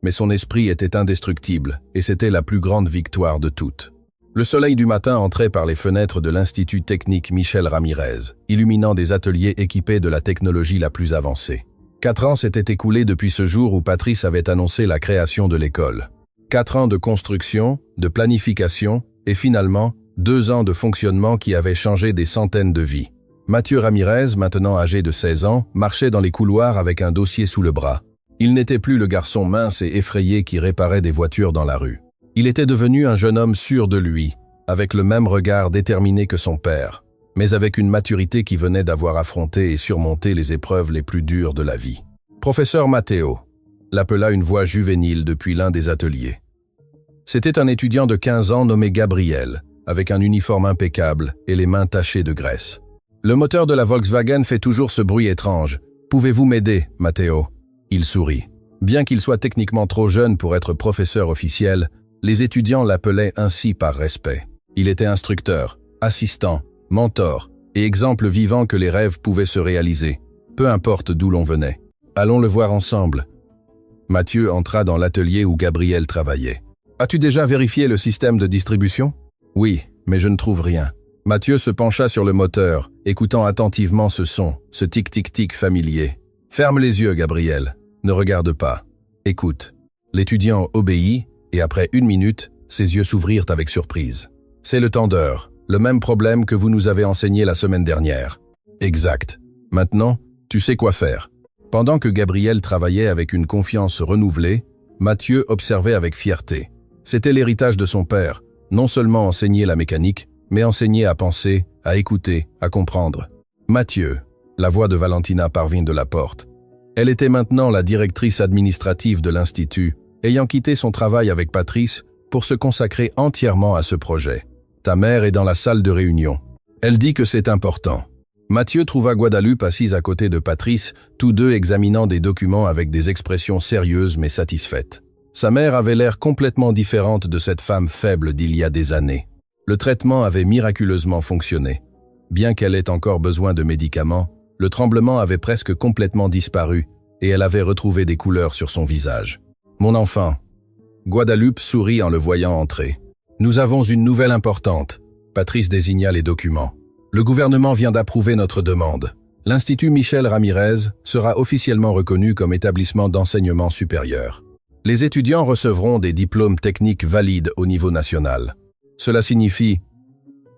Speaker 1: mais son esprit était indestructible et c'était la plus grande victoire de toutes. Le soleil du matin entrait par les fenêtres de l'Institut technique Michel Ramirez, illuminant des ateliers équipés de la technologie la plus avancée. 4 ans s'étaient écoulés depuis ce jour où Patrice avait annoncé la création de l'école. 4 ans de construction, de planification et finalement 2 ans de fonctionnement qui avaient changé des centaines de vies. Mathieu Ramirez, maintenant âgé de 16 ans, marchait dans les couloirs avec un dossier sous le bras. Il n'était plus le garçon mince et effrayé qui réparait des voitures dans la rue. Il était devenu un jeune homme sûr de lui, avec le même regard déterminé que son père, mais avec une maturité qui venait d'avoir affronté et surmonté les épreuves les plus dures de la vie. Professeur Matteo, l'appela une voix juvénile depuis l'un des ateliers. C'était un étudiant de 15 ans nommé Gabriel, avec un uniforme impeccable et les mains tachées de graisse. Le moteur de la Volkswagen fait toujours ce bruit étrange. Pouvez-vous m'aider, Matteo ? Il sourit. Bien qu'il soit techniquement trop jeune pour être professeur officiel, les étudiants l'appelaient ainsi par respect. Il était instructeur, assistant, mentor et exemple vivant que les rêves pouvaient se réaliser, peu importe d'où l'on venait. Allons le voir ensemble. Mathieu entra dans l'atelier où Gabriel travaillait. As-tu déjà vérifié le système de distribution ? Oui, mais je ne trouve rien. Mathieu se pencha sur le moteur, écoutant attentivement ce son, ce tic-tic-tic familier. Ferme les yeux, Gabriel. Ne regarde pas. Écoute. L'étudiant obéit, et après 1 minute, ses yeux s'ouvrirent avec surprise. C'est le tendeur, Le même problème que vous nous avez enseigné la semaine dernière. Exact. Maintenant, tu sais quoi faire. Pendant que Gabriel travaillait avec une confiance renouvelée, Mathieu observait avec fierté. C'était l'héritage de son père, non seulement enseigner la mécanique, mais enseigner à penser, à écouter, à comprendre. Mathieu, la voix de Valentina parvint de la porte. Elle était maintenant la directrice administrative de l'Institut, ayant quitté son travail avec Patrice pour se consacrer entièrement à ce projet. Ta mère est dans la salle de réunion. Elle dit que c'est important. Mathieu trouva Guadalupe assise à côté de Patrice, tous deux examinant des documents avec des expressions sérieuses mais satisfaites. Sa mère avait l'air complètement différente de cette femme faible d'il y a des années. Le traitement avait miraculeusement fonctionné. Bien qu'elle ait encore besoin de médicaments, le tremblement avait presque complètement disparu et elle avait retrouvé des couleurs sur son visage. « Mon enfant !» Guadalupe sourit en le voyant entrer. « Nous avons une nouvelle importante. » Patrice désigna les documents. « Le gouvernement vient d'approuver notre demande. L'Institut Michel Ramirez sera officiellement reconnu comme établissement d'enseignement supérieur. Les étudiants recevront des diplômes techniques valides au niveau national. Cela signifie... »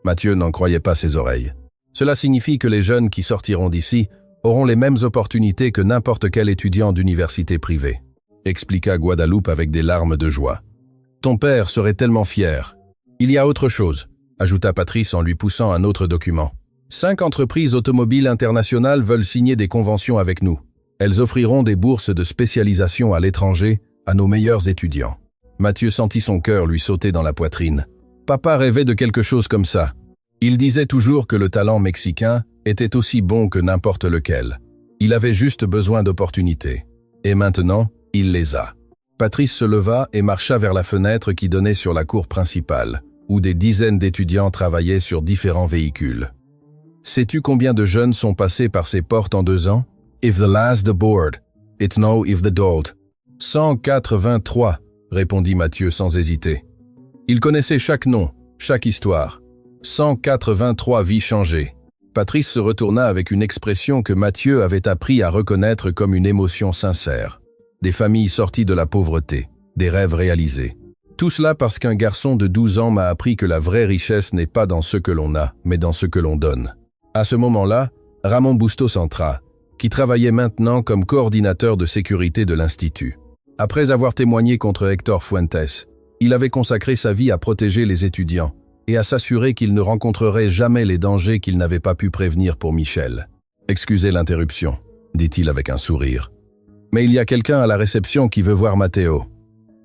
Speaker 1: Mathieu n'en croyait pas ses oreilles. « Cela signifie que les jeunes qui sortiront d'ici auront les mêmes opportunités que n'importe quel étudiant d'université privée, » expliqua Guadalupe avec des larmes de joie. « Ton père serait tellement fier. Il y a autre chose, » ajouta Patrice en lui poussant un autre document. 5 entreprises automobiles internationales veulent signer des conventions avec nous. Elles offriront des bourses de spécialisation à l'étranger à nos meilleurs étudiants. Mathieu sentit son cœur lui sauter dans la poitrine. Papa rêvait de quelque chose comme ça. Il disait toujours que le talent mexicain était aussi bon que n'importe lequel. Il avait juste besoin d'opportunités. Et maintenant, il les a. Patrice se leva et marcha vers la fenêtre qui donnait sur la cour principale, où des dizaines d'étudiants travaillaient sur différents véhicules. Sais-tu combien de jeunes sont passés par ces portes en 2 ans? If the last the board, it's no if the dolt. 183, répondit Mathieu sans hésiter. Il connaissait chaque nom, chaque histoire. 183 vies changées. Patrice se retourna avec une expression que Mathieu avait appris à reconnaître comme une émotion sincère. Des familles sorties de la pauvreté, des rêves réalisés. Tout cela parce qu'un garçon de 12 ans m'a appris que la vraie richesse n'est pas dans ce que l'on a, mais dans ce que l'on donne. À ce moment-là, Ramon Bustos entra, qui travaillait maintenant comme coordinateur de sécurité de l'Institut. Après avoir témoigné contre Héctor Fuentes, il avait consacré sa vie à protéger les étudiants et à s'assurer qu'ils ne rencontreraient jamais les dangers qu'ils n'avaient pas pu prévenir pour Michel. « Excusez l'interruption », dit-il avec un sourire. « Mais il y a quelqu'un à la réception qui veut voir Matteo.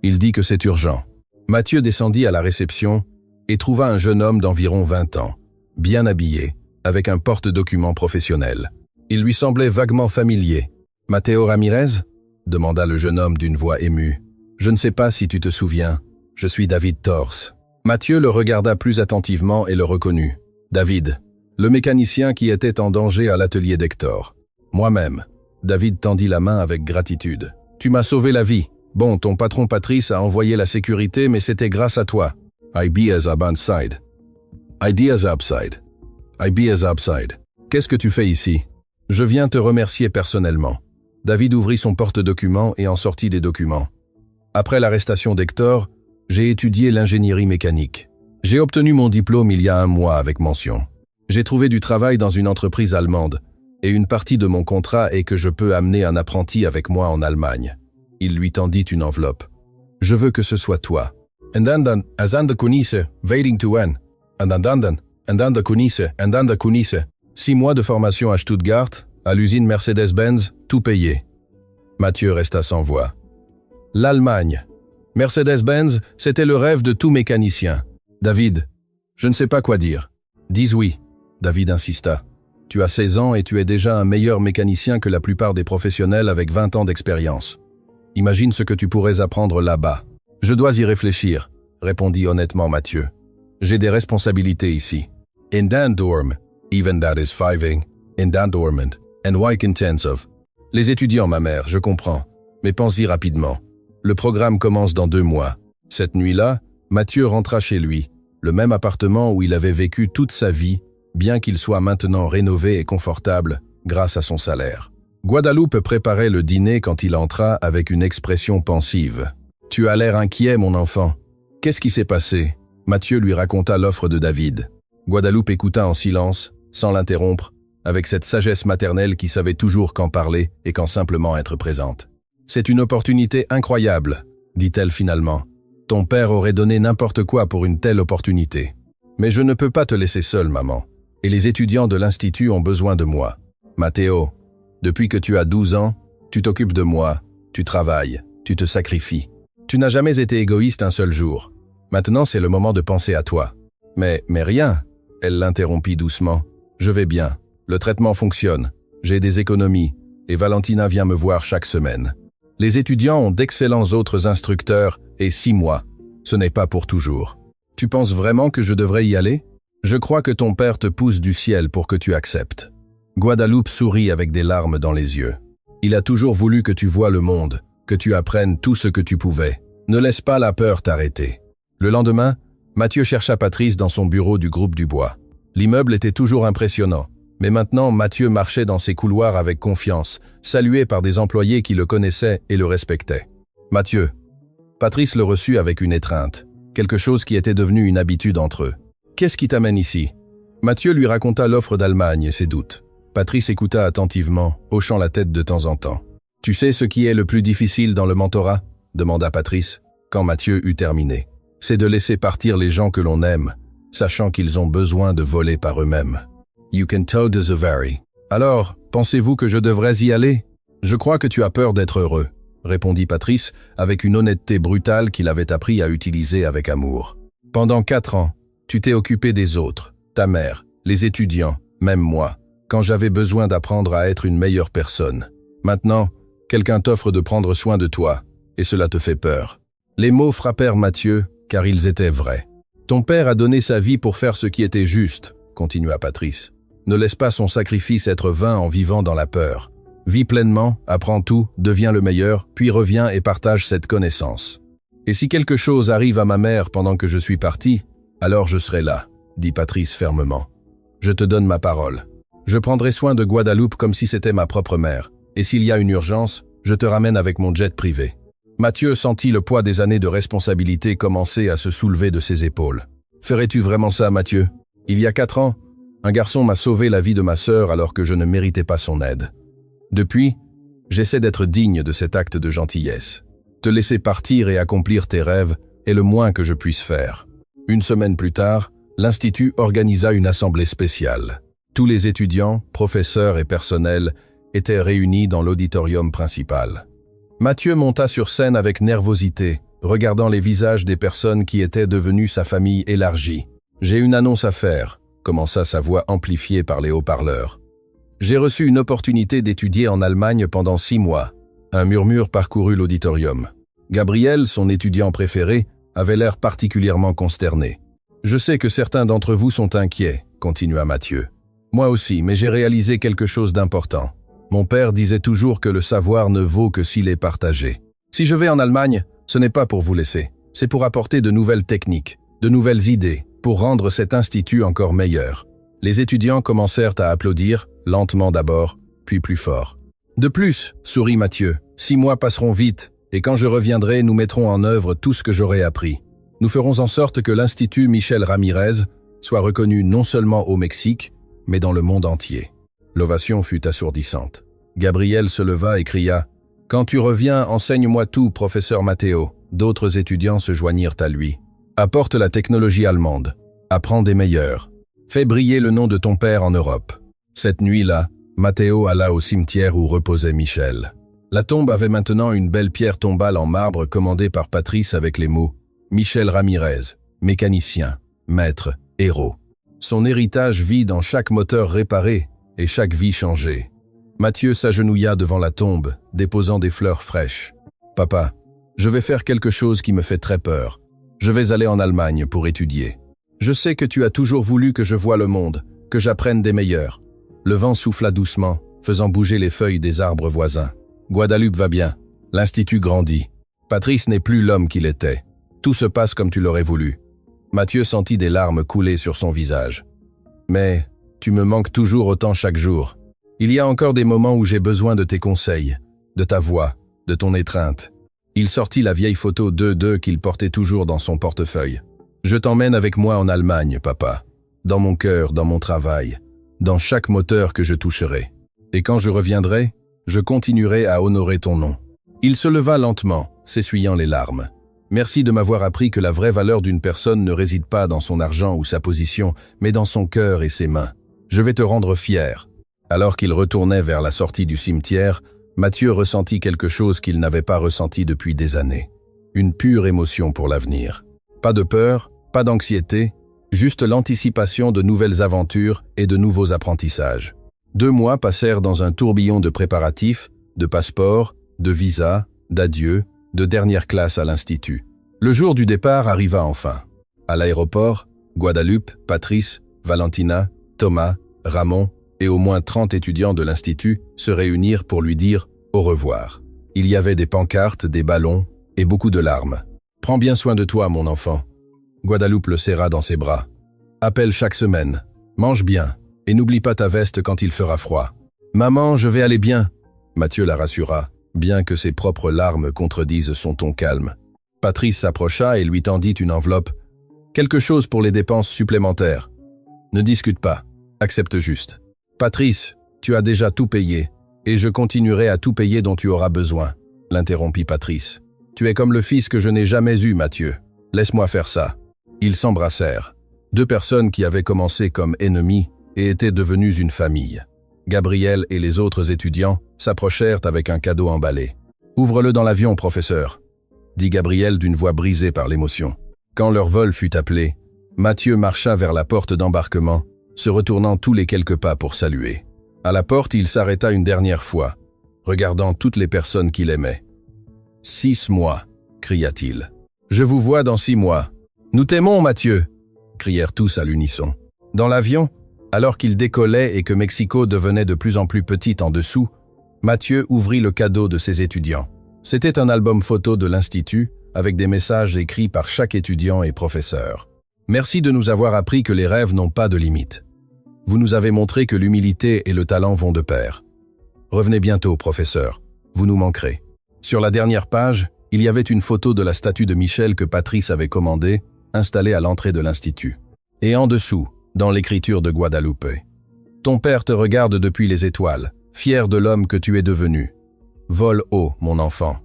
Speaker 1: Il dit que c'est urgent. » Mathieu descendit à la réception et trouva un jeune homme d'environ 20 ans, bien habillé, avec un porte-document professionnel. Il lui semblait vaguement familier. « Matteo Ramirez ?» demanda le jeune homme d'une voix émue. « Je ne sais pas si tu te souviens. Je suis David Torse. » Mathieu le regarda plus attentivement et le reconnut. « David, le mécanicien qui était en danger à l'atelier d'Hector. Moi-même. » David tendit la main avec gratitude. « Tu m'as sauvé la vie. Bon, ton patron Patrice a envoyé la sécurité, mais c'était grâce à toi. Ideas upside. Ideas upside. Ideas upside. Qu'est-ce que tu fais ici? Je viens te remercier personnellement. » David ouvrit son porte-documents et en sortit des documents. Après l'arrestation d'Hector, j'ai étudié l'ingénierie mécanique. J'ai obtenu mon diplôme il y a 1 mois avec mention. J'ai trouvé du travail dans une entreprise allemande, et une partie de mon contrat est que je peux amener un apprenti avec moi en Allemagne. Il lui tendit une enveloppe. Je veux que ce soit toi. En dan, azan de Kunisse, waiting to en. En dan de Kunisse. 6 mois de formation à Stuttgart, à l'usine Mercedes-Benz, tout payé. Mathieu resta sans voix. L'Allemagne. Mercedes-Benz, c'était le rêve de tout mécanicien. David, je ne sais pas quoi dire. Dis oui. David insista. Tu as 16 ans et tu es déjà un meilleur mécanicien que la plupart des professionnels avec 20 ans d'expérience. Imagine ce que tu pourrais apprendre là-bas. Je dois y réfléchir, répondit honnêtement Mathieu. J'ai des responsabilités ici. In dan dorm, even that is fiving, in dan dormant, and why contents of. Les étudiants, ma mère, je comprends, mais pense-y rapidement. Le programme commence dans 2 mois. Cette nuit-là, Mathieu rentra chez lui, le même appartement où il avait vécu toute sa vie, bien qu'il soit maintenant rénové et confortable grâce à son salaire. Guadalupe préparait le dîner quand il entra avec une expression pensive. « Tu as l'air inquiet, mon enfant. Qu'est-ce qui s'est passé ?» Mathieu lui raconta l'offre de David. Guadeloupe écouta en silence, sans l'interrompre, avec cette sagesse maternelle qui savait toujours quand parler et quand simplement être présente. « C'est une opportunité incroyable, dit-elle finalement. Ton père aurait donné n'importe quoi pour une telle opportunité. Mais je ne peux pas te laisser seule, maman. Et les étudiants de l'Institut ont besoin de moi. Matteo, depuis que tu as 12 ans, tu t'occupes de moi, tu travailles, tu te sacrifies. Tu n'as jamais été égoïste un seul jour. Maintenant, c'est le moment de penser à toi. Mais rien, elle l'interrompit doucement. Je vais bien. Le traitement fonctionne. J'ai des économies. Et Valentina vient me voir chaque semaine. Les étudiants ont d'excellents autres instructeurs et 6 mois. Ce n'est pas pour toujours. Tu penses vraiment que je devrais y aller? Je crois que ton père te pousse du ciel pour que tu acceptes. Guadeloupe sourit avec des larmes dans les yeux. Il a toujours voulu que tu voies le monde, que tu apprennes tout ce que tu pouvais. Ne laisse pas la peur t'arrêter. Le lendemain, Mathieu chercha Patrice dans son bureau du groupe du Bois. L'immeuble était toujours impressionnant, mais maintenant Mathieu marchait dans ses couloirs avec confiance, salué par des employés qui le connaissaient et le respectaient. Mathieu. Patrice le reçut avec une étreinte, quelque chose qui était devenu une habitude entre eux. Qu'est-ce qui t'amène ici? Mathieu lui raconta l'offre d'Allemagne et ses doutes. Patrice écouta attentivement, hochant la tête de temps en temps. Tu sais ce qui est le plus difficile dans le mentorat? Demanda Patrice, quand Mathieu eut terminé. C'est de laisser partir les gens que l'on aime, sachant qu'ils ont besoin de voler par eux-mêmes. You can tell the vary. Alors, pensez-vous que je devrais y aller? Je crois que tu as peur d'être heureux, répondit Patrice avec une honnêteté brutale qu'il avait appris à utiliser avec amour. Pendant 4 ans, tu t'es occupé des autres, ta mère, les étudiants, même moi, quand j'avais besoin d'apprendre à être une meilleure personne. Maintenant, quelqu'un t'offre de prendre soin de toi, et cela te fait peur. Les mots frappèrent Mathieu, car ils étaient vrais. Ton père a donné sa vie pour faire ce qui était juste, continua Patrice. Ne laisse pas son sacrifice être vain en vivant dans la peur. Vis pleinement, apprends tout, deviens le meilleur, puis reviens et partage cette connaissance. Et si quelque chose arrive à ma mère pendant que je suis parti, alors je serai là, dit Patrice fermement. Je te donne ma parole. Je prendrai soin de Guadeloupe comme si c'était ma propre mère, et s'il y a une urgence, je te ramène avec mon jet privé. Mathieu sentit le poids des années de responsabilité commencer à se soulever de ses épaules. Ferais-tu vraiment ça, Mathieu? Il y a 4 ans, un garçon m'a sauvé la vie de ma sœur alors que je ne méritais pas son aide. Depuis, j'essaie d'être digne de cet acte de gentillesse. Te laisser partir et accomplir tes rêves est le moins que je puisse faire. Une semaine plus tard, l'Institut organisa une assemblée spéciale. Tous les étudiants, professeurs et personnels étaient réunis dans l'auditorium principal. Mathieu monta sur scène avec nervosité, regardant les visages des personnes qui étaient devenues sa famille élargie. « J'ai une annonce à faire », commença sa voix amplifiée par les haut-parleurs. « J'ai reçu une opportunité d'étudier en Allemagne pendant 6 mois. » Un murmure parcourut l'auditorium. Gabriel, son étudiant préféré, avait l'air particulièrement consterné. « Je sais que certains d'entre vous sont inquiets », continua Mathieu. « Moi aussi, mais j'ai réalisé quelque chose d'important. Mon père disait toujours que le savoir ne vaut que s'il est partagé. Si je vais en Allemagne, ce n'est pas pour vous laisser. C'est pour apporter de nouvelles techniques, de nouvelles idées, pour rendre cet institut encore meilleur. » Les étudiants commencèrent à applaudir, lentement d'abord, puis plus fort. « De plus, sourit Mathieu, 6 mois passeront vite, et quand je reviendrai, nous mettrons en œuvre tout ce que j'aurai appris. Nous ferons en sorte que l'Institut Michel Ramirez soit reconnu non seulement au Mexique, mais dans le monde entier. » L'ovation fut assourdissante. Gabriel se leva et cria « Quand tu reviens, enseigne-moi tout, professeur Matteo. » D'autres étudiants se joignirent à lui. « Apporte la technologie allemande. Apprends des meilleurs. Fais briller le nom de ton père en Europe. » Cette nuit-là, Matteo alla au cimetière où reposait Michel. La tombe avait maintenant une belle pierre tombale en marbre commandée par Patrice avec les mots « Michel Ramirez, mécanicien, maître, héros ». Son héritage vit dans chaque moteur réparé et chaque vie changée. Mathieu s'agenouilla devant la tombe, déposant des fleurs fraîches. « Papa, je vais faire quelque chose qui me fait très peur. Je vais aller en Allemagne pour étudier. Je sais que tu as toujours voulu que je voie le monde, que j'apprenne des meilleurs. » Le vent souffla doucement, faisant bouger les feuilles des arbres voisins. Guadeloupe va bien. L'Institut grandit. Patrice n'est plus l'homme qu'il était. Tout se passe comme tu l'aurais voulu. Mathieu sentit des larmes couler sur son visage. Mais tu me manques toujours autant chaque jour. Il y a encore des moments où j'ai besoin de tes conseils, de ta voix, de ton étreinte. Il sortit la vieille photo d'eux deux qu'il portait toujours dans son portefeuille. Je t'emmène avec moi en Allemagne, papa. dans mon cœur, dans mon travail, dans chaque moteur que je toucherai. Et quand je reviendrai, je continuerai à honorer ton nom. » Il se leva lentement, s'essuyant les larmes. « Merci de m'avoir appris que la vraie valeur d'une personne ne réside pas dans son argent ou sa position, mais dans son cœur et ses mains. Je vais te rendre fier. » Alors qu'il retournait vers la sortie du cimetière, Mathieu ressentit quelque chose qu'il n'avait pas ressenti depuis des années. Une pure émotion pour l'avenir. Pas de peur, pas d'anxiété, juste l'anticipation de nouvelles aventures et de nouveaux apprentissages. 2 mois passèrent dans un tourbillon de préparatifs, de passeports, de visas, d'adieux, de dernière classe à l'Institut. Le jour du départ arriva enfin. À l'aéroport, Guadalupe, Patrice, Valentina, Thomas, Ramon et au moins 30 étudiants de l'Institut se réunirent pour lui dire au revoir. Il y avait des pancartes, des ballons et beaucoup de larmes. « Prends bien soin de toi, mon enfant. » Guadalupe le serra dans ses bras. « Appelle chaque semaine. Mange bien. Et n'oublie pas ta veste quand il fera froid. »« Maman, je vais aller bien. » Mathieu la rassura, bien que ses propres larmes contredisent son ton calme. Patrice s'approcha et lui tendit une enveloppe. « Quelque chose pour les dépenses supplémentaires. Ne discute pas. Accepte juste. »« Patrice, tu as déjà tout payé, et je continuerai à tout payer dont tu auras besoin. » L'interrompit Patrice. « Tu es comme le fils que je n'ai jamais eu, Mathieu. Laisse-moi faire ça. » Ils s'embrassèrent. 2 personnes qui avaient commencé comme ennemies et étaient devenues une famille. Gabriel et les autres étudiants s'approchèrent avec un cadeau emballé. « Ouvre-le dans l'avion, professeur, » dit Gabriel d'une voix brisée par l'émotion. Quand leur vol fut appelé, Mathieu marcha vers la porte d'embarquement, se retournant tous les quelques pas pour saluer. À la porte, il s'arrêta une dernière fois, regardant toutes les personnes qu'il aimait. « 6 mois, cria-t-il. « Je vous vois dans 6 mois. »« Nous t'aimons, Mathieu !» crièrent tous à l'unisson. Dans l'avion, alors qu'il décollait et que Mexico devenait de plus en plus petite en dessous, Mathieu ouvrit le cadeau de ses étudiants. C'était un album photo de l'Institut, avec des messages écrits par chaque étudiant et professeur. « Merci de nous avoir appris que les rêves n'ont pas de limite. Vous nous avez montré que l'humilité et le talent vont de pair. Revenez bientôt, professeur. Vous nous manquerez. » Sur la dernière page, il y avait une photo de la statue de Michel que Patrice avait commandée, installée à l'entrée de l'Institut. Et en dessous, dans l'écriture de Guadalupe. « Ton père te regarde depuis les étoiles, fier de l'homme que tu es devenu. Vole haut, mon enfant.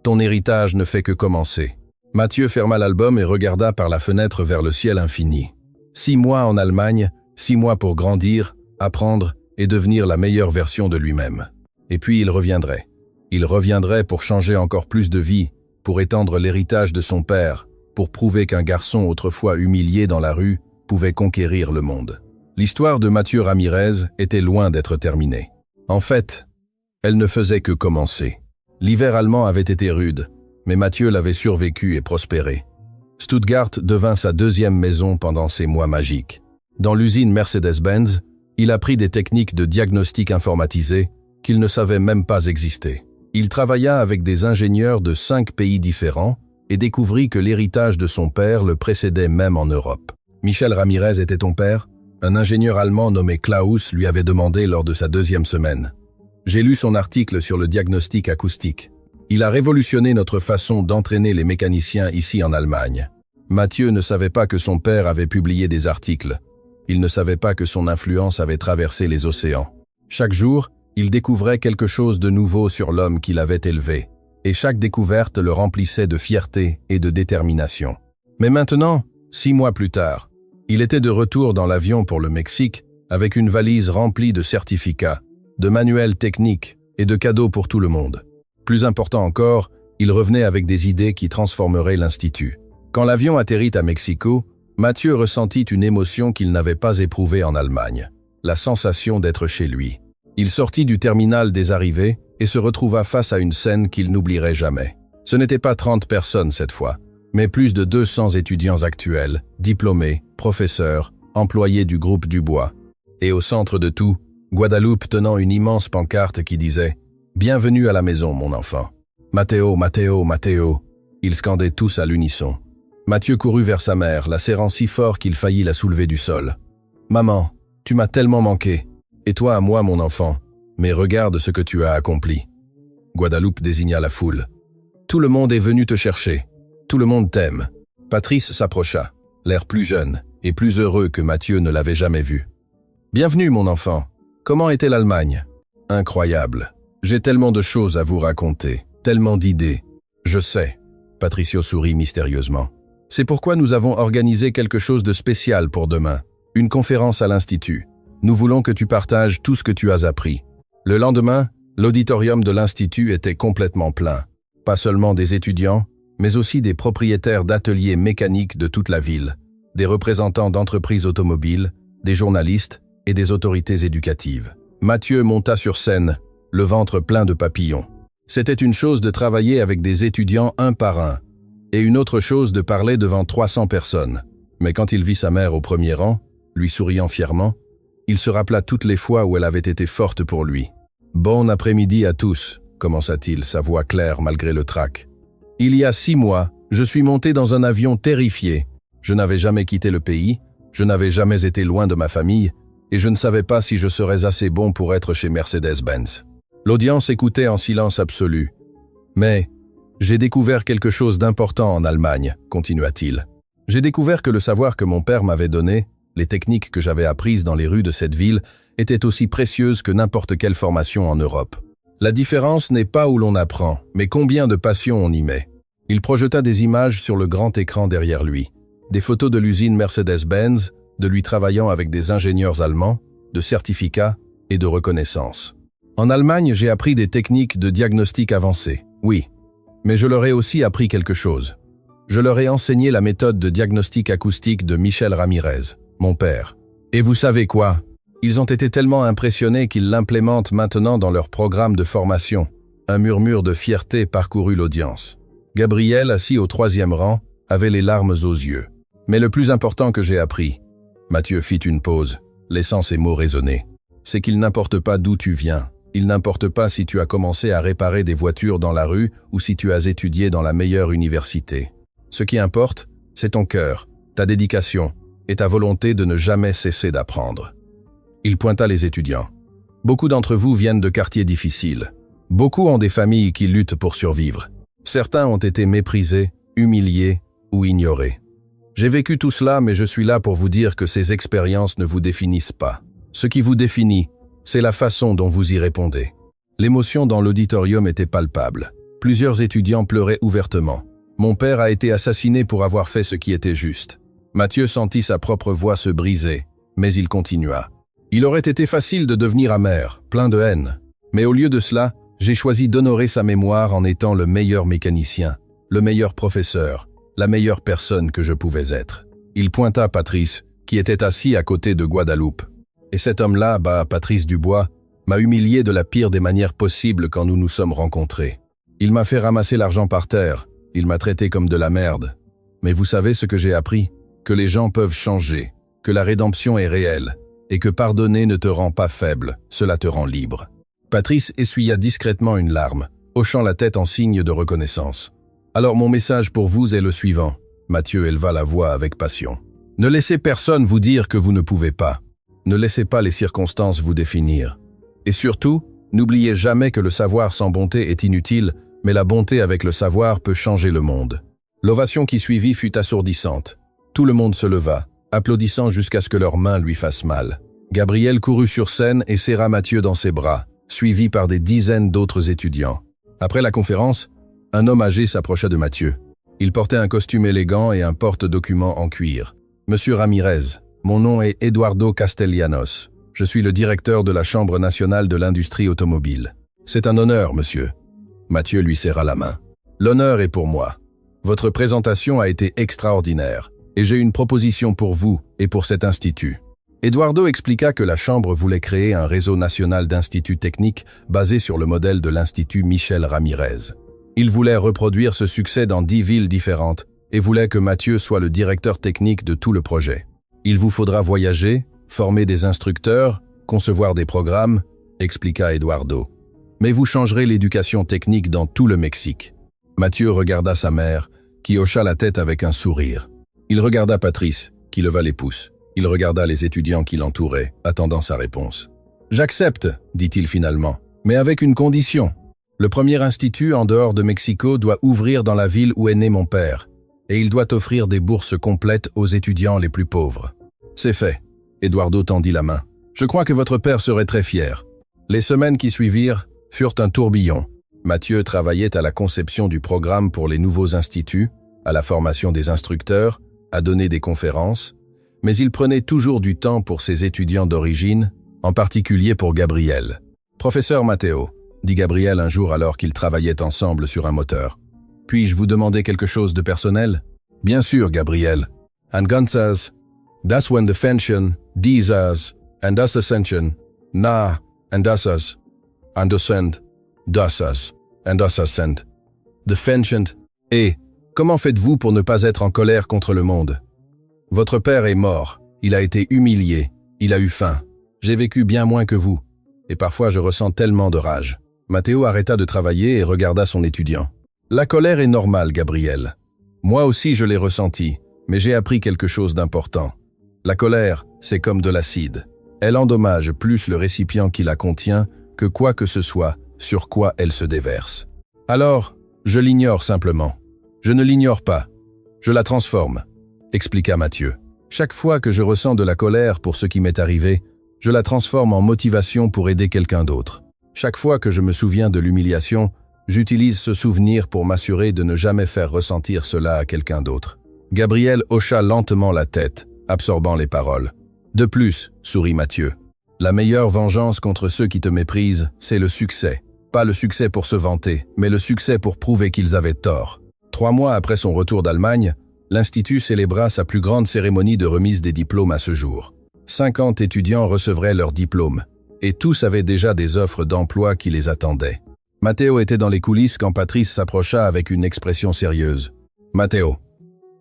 Speaker 1: Ton héritage ne fait que commencer. » Mathieu ferma l'album et regarda par la fenêtre vers le ciel infini. 6 mois en Allemagne, 6 mois pour grandir, apprendre et devenir la meilleure version de lui-même. Et puis il reviendrait. Il reviendrait pour changer encore plus de vie, pour étendre l'héritage de son père, pour prouver qu'un garçon autrefois humilié dans la rue pouvait conquérir le monde. L'histoire de Mathieu Ramirez était loin d'être terminée. En fait, elle ne faisait que commencer. L'hiver allemand avait été rude, mais Mathieu l'avait survécu et prospéré. Stuttgart devint sa 2e maison pendant ces mois magiques. Dans l'usine Mercedes-Benz, il apprit des techniques de diagnostic informatisé qu'il ne savait même pas exister. Il travailla avec des ingénieurs de 5 pays différents et découvrit que l'héritage de son père le précédait même en Europe. Michel Ramirez était ton père ? Un ingénieur allemand nommé Klaus lui avait demandé lors de sa 2e semaine. J'ai lu son article sur le diagnostic acoustique. Il a révolutionné notre façon d'entraîner les mécaniciens ici en Allemagne. Mathieu ne savait pas que son père avait publié des articles. Il ne savait pas que son influence avait traversé les océans. Chaque jour, il découvrait quelque chose de nouveau sur l'homme qu'il avait élevé, et chaque découverte le remplissait de fierté et de détermination. Mais maintenant, 6 mois plus tard, il était de retour dans l'avion pour le Mexique avec une valise remplie de certificats, de manuels techniques et de cadeaux pour tout le monde. Plus important encore, il revenait avec des idées qui transformeraient l'Institut. Quand l'avion atterrit à Mexico, Mathieu ressentit une émotion qu'il n'avait pas éprouvée en Allemagne, la sensation d'être chez lui. Il sortit du terminal des arrivées et se retrouva face à une scène qu'il n'oublierait jamais. Ce n'était pas 30 personnes cette fois, mais plus de 200 étudiants actuels, diplômés, professeurs, employés du groupe Dubois. Et au centre de tout, Guadalupe tenant une immense pancarte qui disait « Bienvenue à la maison, mon enfant. Matteo, Matteo, Matteo » Ils scandaient tous à l'unisson. Mathieu courut vers sa mère, la serrant si fort qu'il faillit la soulever du sol. « Maman, tu m'as tellement manqué. Et toi à moi, mon enfant. Mais regarde ce que tu as accompli. » Guadalupe désigna la foule. « Tout le monde est venu te chercher. Tout le monde t'aime. » Patrice s'approcha. l'air plus jeune et plus heureux que Mathieu ne l'avait jamais vu. « Bienvenue, mon enfant. Comment était l'Allemagne ? » « Incroyable. J'ai tellement de choses à vous raconter, tellement d'idées. »« Je sais. » Patricio sourit mystérieusement. « C'est pourquoi nous avons organisé quelque chose de spécial pour demain. Une conférence à l'Institut. Nous voulons que tu partages tout ce que tu as appris. » Le lendemain, l'auditorium de l'Institut était complètement plein. Pas seulement des étudiants, mais aussi des propriétaires d'ateliers mécaniques de toute la ville, des représentants d'entreprises automobiles, des journalistes et des autorités éducatives. Mathieu monta sur scène, le ventre plein de papillons. C'était une chose de travailler avec des étudiants un par un, et une autre chose de parler devant 300 personnes. Mais quand il vit sa mère au premier rang, lui souriant fièrement, il se rappela toutes les fois où elle avait été forte pour lui. « Bon après-midi à tous », commença-t-il, sa voix claire malgré le trac. « Il y a 6 mois, je suis monté dans un avion terrifié. Je n'avais jamais quitté le pays, je n'avais jamais été loin de ma famille, et je ne savais pas si je serais assez bon pour être chez Mercedes-Benz. » L'audience écoutait en silence absolu. « Mais j'ai découvert quelque chose d'important en Allemagne, » continua-t-il. « J'ai découvert que le savoir que mon père m'avait donné, les techniques que j'avais apprises dans les rues de cette ville, étaient aussi précieuses que n'importe quelle formation en Europe. La différence n'est pas où l'on apprend, mais combien de passion on y met. » Il projeta des images sur le grand écran derrière lui, des photos de l'usine Mercedes-Benz, de lui travaillant avec des ingénieurs allemands, de certificats et de reconnaissance. « En Allemagne, j'ai appris des techniques de diagnostic avancées, oui, mais je leur ai aussi appris quelque chose. Je leur ai enseigné la méthode de diagnostic acoustique de Michel Ramirez, mon père. Et vous savez quoi? Ils ont été tellement impressionnés qu'ils l'implémentent maintenant dans leur programme de formation. » Un murmure de fierté parcourut l'audience. Gabriel, assis au 3e rang, avait les larmes aux yeux. « Mais le plus important que j'ai appris, » Mathieu fit une pause, laissant ses mots résonner, « c'est qu'il n'importe pas d'où tu viens. Il n'importe pas si tu as commencé à réparer des voitures dans la rue ou si tu as étudié dans la meilleure université. Ce qui importe, c'est ton cœur, ta dédication et ta volonté de ne jamais cesser d'apprendre. » Il pointa les étudiants. « Beaucoup d'entre vous viennent de quartiers difficiles. Beaucoup ont des familles qui luttent pour survivre. Certains ont été méprisés, humiliés ou ignorés. J'ai vécu tout cela, mais je suis là pour vous dire que ces expériences ne vous définissent pas. Ce qui vous définit, c'est la façon dont vous y répondez. » L'émotion dans l'auditorium était palpable. Plusieurs étudiants pleuraient ouvertement. « Mon père a été assassiné pour avoir fait ce qui était juste. » Mathieu sentit sa propre voix se briser, mais il continua. « Il aurait été facile de devenir amer, plein de haine. Mais au lieu de cela, j'ai choisi d'honorer sa mémoire en étant le meilleur mécanicien, le meilleur professeur, la meilleure personne que je pouvais être. » Il pointa Patrice, qui était assis à côté de Guadeloupe. « Et cet homme-là, Patrice Dubois, m'a humilié de la pire des manières possibles quand nous nous sommes rencontrés. Il m'a fait ramasser l'argent par terre, il m'a traité comme de la merde. Mais vous savez ce que j'ai appris? Que les gens peuvent changer, que la rédemption est réelle, et que pardonner ne te rend pas faible, cela te rend libre. » Patrice essuya discrètement une larme, hochant la tête en signe de reconnaissance. « Alors mon message pour vous est le suivant. » Mathieu éleva la voix avec passion. « Ne laissez personne vous dire que vous ne pouvez pas. Ne laissez pas les circonstances vous définir. Et surtout, n'oubliez jamais que le savoir sans bonté est inutile, mais la bonté avec le savoir peut changer le monde. » L'ovation qui suivit fut assourdissante. Tout le monde se leva, applaudissant jusqu'à ce que leurs mains lui fassent mal. Gabriel courut sur scène et serra Mathieu dans ses bras, suivi par des dizaines d'autres étudiants. Après la conférence, un homme âgé s'approcha de Mathieu. Il portait un costume élégant et un porte-documents en cuir. « Monsieur Ramirez, mon nom est Eduardo Castellanos. Je suis le directeur de la Chambre nationale de l'industrie automobile. C'est un honneur, monsieur. » Mathieu lui serra la main. « L'honneur est pour moi. Votre présentation a été extraordinaire, et j'ai une proposition pour vous et pour cet institut. » Eduardo expliqua que la Chambre voulait créer un réseau national d'instituts techniques basé sur le modèle de l'Institut Michel Ramirez. Il voulait reproduire ce succès dans 10 villes différentes et voulait que Mathieu soit le directeur technique de tout le projet. « Il vous faudra voyager, former des instructeurs, concevoir des programmes, » expliqua Eduardo. « Mais vous changerez l'éducation technique dans tout le Mexique. » Mathieu regarda sa mère, qui hocha la tête avec un sourire. Il regarda Patrice, qui leva les pouces. Il regarda les étudiants qui l'entouraient, attendant sa réponse. « J'accepte, dit-il finalement, mais avec une condition. Le premier institut en dehors de Mexico doit ouvrir dans la ville où est né mon père. et il doit offrir des bourses complètes aux étudiants les plus pauvres. C'est fait. Eduardo tendit la main. Je crois que votre père serait très fier. Les semaines qui suivirent furent un tourbillon. Mathieu travaillait à la conception du programme pour les nouveaux instituts, à la formation des instructeurs, à donner des conférences, mais il prenait toujours du temps pour ses étudiants d'origine, en particulier pour Gabriel. « Professeur Matteo », dit Gabriel un jour alors qu'ils travaillaient ensemble sur un moteur. « Puis-je vous demander quelque chose de personnel ?»« Bien sûr, Gabriel. »« And Gansas, das when the Fenchen, dieses, and das Ascension, na, and dasas, and ascend, dasas, and das ascend. The Fenchent, et comment faites-vous pour ne pas être en colère contre le monde? Votre père est mort, il a été humilié, il a eu faim. J'ai vécu bien moins que vous, et parfois je ressens tellement de rage. » Matteo arrêta de travailler et regarda son étudiant. « La colère est normale, Gabriel. Moi aussi je l'ai ressentie, mais j'ai appris quelque chose d'important. La colère, c'est comme de l'acide. Elle endommage plus le récipient qui la contient que quoi que ce soit sur quoi elle se déverse. Alors, je l'ignore simplement. Je ne l'ignore pas. Je la transforme, » expliqua Mathieu. « Chaque fois que je ressens de la colère pour ce qui m'est arrivé, je la transforme en motivation pour aider quelqu'un d'autre. Chaque fois que je me souviens de l'humiliation, j'utilise ce souvenir pour m'assurer de ne jamais faire ressentir cela à quelqu'un d'autre. » Gabriel hocha lentement la tête, absorbant les paroles. « De plus, » sourit Mathieu, « la meilleure vengeance contre ceux qui te méprisent, c'est le succès. Pas le succès pour se vanter, mais le succès pour prouver qu'ils avaient tort. » 3 mois après son retour d'Allemagne, l'Institut célébra sa plus grande cérémonie de remise des diplômes à ce jour. 50 étudiants recevraient leurs diplômes, et tous avaient déjà des offres d'emploi qui les attendaient. Matteo était dans les coulisses quand Patrice s'approcha avec une expression sérieuse. « Matteo,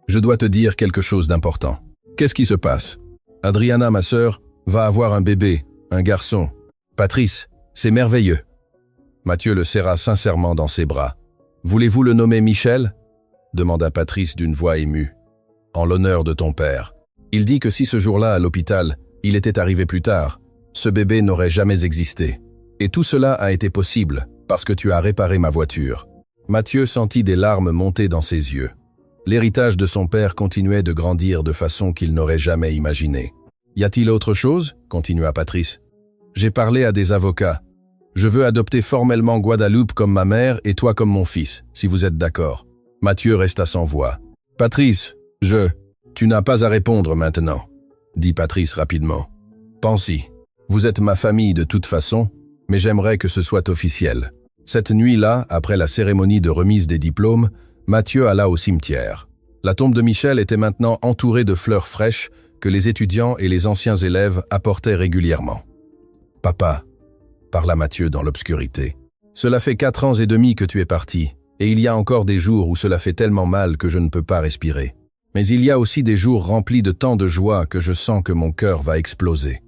Speaker 1: je dois te dire quelque chose d'important. Qu'est-ce qui se passe? Adriana, ma sœur, va avoir un bébé, un garçon. Patrice, c'est merveilleux. » Mathieu le serra sincèrement dans ses bras. « Voulez-vous le nommer Michel ?» demanda Patrice d'une voix émue. « En l'honneur de ton père. Il dit que si ce jour-là, à l'hôpital, il était arrivé plus tard, ce bébé n'aurait jamais existé. Et tout cela a été possible, parce que tu as réparé ma voiture. » Mathieu sentit des larmes monter dans ses yeux. L'héritage de son père continuait de grandir de façon qu'il n'aurait jamais imaginée. « Y a-t-il autre chose ?» continua Patrice. « J'ai parlé à des avocats. Je veux adopter formellement Guadeloupe comme ma mère et toi comme mon fils, si vous êtes d'accord. » Mathieu resta sans voix. « Patrice, tu n'as pas à répondre maintenant, » dit Patrice rapidement. « Pense-y. Vous êtes ma famille de toute façon, mais j'aimerais que ce soit officiel. » Cette nuit-là, après la cérémonie de remise des diplômes, Mathieu alla au cimetière. La tombe de Michel était maintenant entourée de fleurs fraîches que les étudiants et les anciens élèves apportaient régulièrement. « Papa, » parla Mathieu dans l'obscurité, « cela fait 4 ans et demi que tu es parti, et il y a encore des jours où cela fait tellement mal que je ne peux pas respirer. Mais il y a aussi des jours remplis de tant de joie que je sens que mon cœur va exploser. »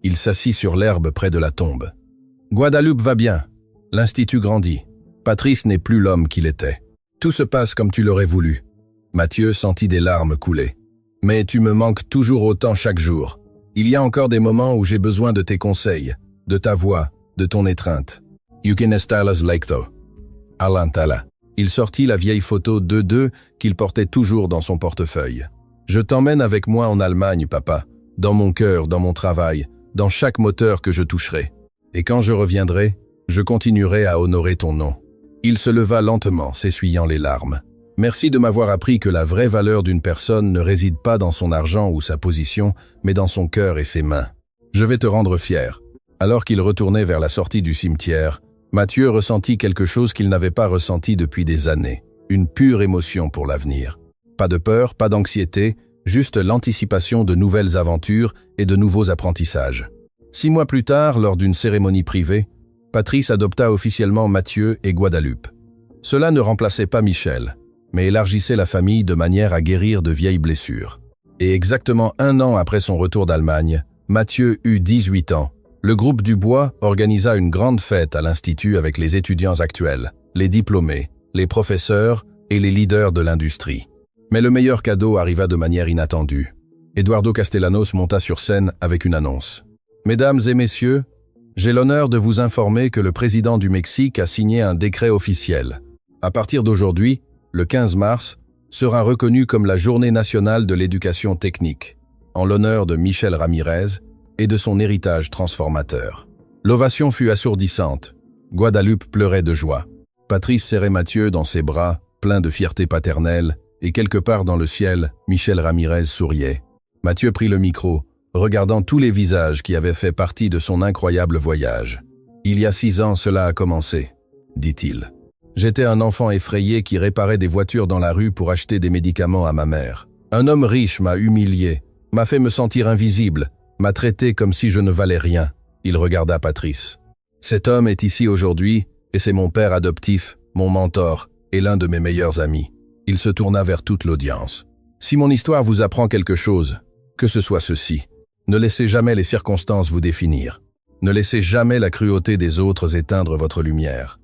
Speaker 1: Il s'assit sur l'herbe près de la tombe. « Guadeloupe va bien. L'Institut grandit. Patrice n'est plus l'homme qu'il était. Tout se passe comme tu l'aurais voulu. » Mathieu sentit des larmes couler. « Mais tu me manques toujours autant chaque jour. Il y a encore des moments où j'ai besoin de tes conseils, de ta voix, de ton étreinte. You can style us like though. » Alantala. Il sortit la vieille photo d'eux qu'il portait toujours dans son portefeuille. « Je t'emmène avec moi en Allemagne, papa, dans mon cœur, dans mon travail, dans chaque moteur que je toucherai. Et quand je reviendrai, je continuerai à honorer ton nom. » Il se leva lentement, s'essuyant les larmes. « Merci de m'avoir appris que la vraie valeur d'une personne ne réside pas dans son argent ou sa position, mais dans son cœur et ses mains. Je vais te rendre fier. » Alors qu'il retournait vers la sortie du cimetière, Mathieu ressentit quelque chose qu'il n'avait pas ressenti depuis des années, une pure émotion pour l'avenir. Pas de peur, pas d'anxiété, juste l'anticipation de nouvelles aventures et de nouveaux apprentissages. 6 mois plus tard, lors d'une cérémonie privée, Patrice adopta officiellement Mathieu et Guadeloupe. Cela ne remplaçait pas Michel, mais élargissait la famille de manière à guérir de vieilles blessures. Et exactement 1 an après son retour d'Allemagne, Mathieu eut 18 ans. Le groupe Dubois organisa une grande fête à l'Institut avec les étudiants actuels, les diplômés, les professeurs et les leaders de l'industrie. Mais le meilleur cadeau arriva de manière inattendue. Eduardo Castellanos monta sur scène avec une annonce. « Mesdames et messieurs, j'ai l'honneur de vous informer que le président du Mexique a signé un décret officiel. À partir d'aujourd'hui, le 15 mars, sera reconnue comme la Journée nationale de l'éducation technique, en l'honneur de Michel Ramirez et de son héritage transformateur. L'ovation fut assourdissante. Guadeloupe pleurait de joie. Patrice serrait Mathieu dans ses bras, plein de fierté paternelle, et quelque part dans le ciel, Michel Ramirez souriait. Mathieu prit le micro, regardant tous les visages qui avaient fait partie de son incroyable voyage. « Il y a 6 ans, cela a commencé, » dit-il. « J'étais un enfant effrayé qui réparait des voitures dans la rue pour acheter des médicaments à ma mère. Un homme riche m'a humilié, m'a fait me sentir invisible, m'a traité comme si je ne valais rien. » Il regarda Patrice. « Cet homme est ici aujourd'hui, et c'est mon père adoptif, mon mentor, et l'un de mes meilleurs amis. » Il se tourna vers toute l'audience. « Si mon histoire vous apprend quelque chose, que ce soit ceci. Ne laissez jamais les circonstances vous définir. Ne laissez jamais la cruauté des autres éteindre votre lumière.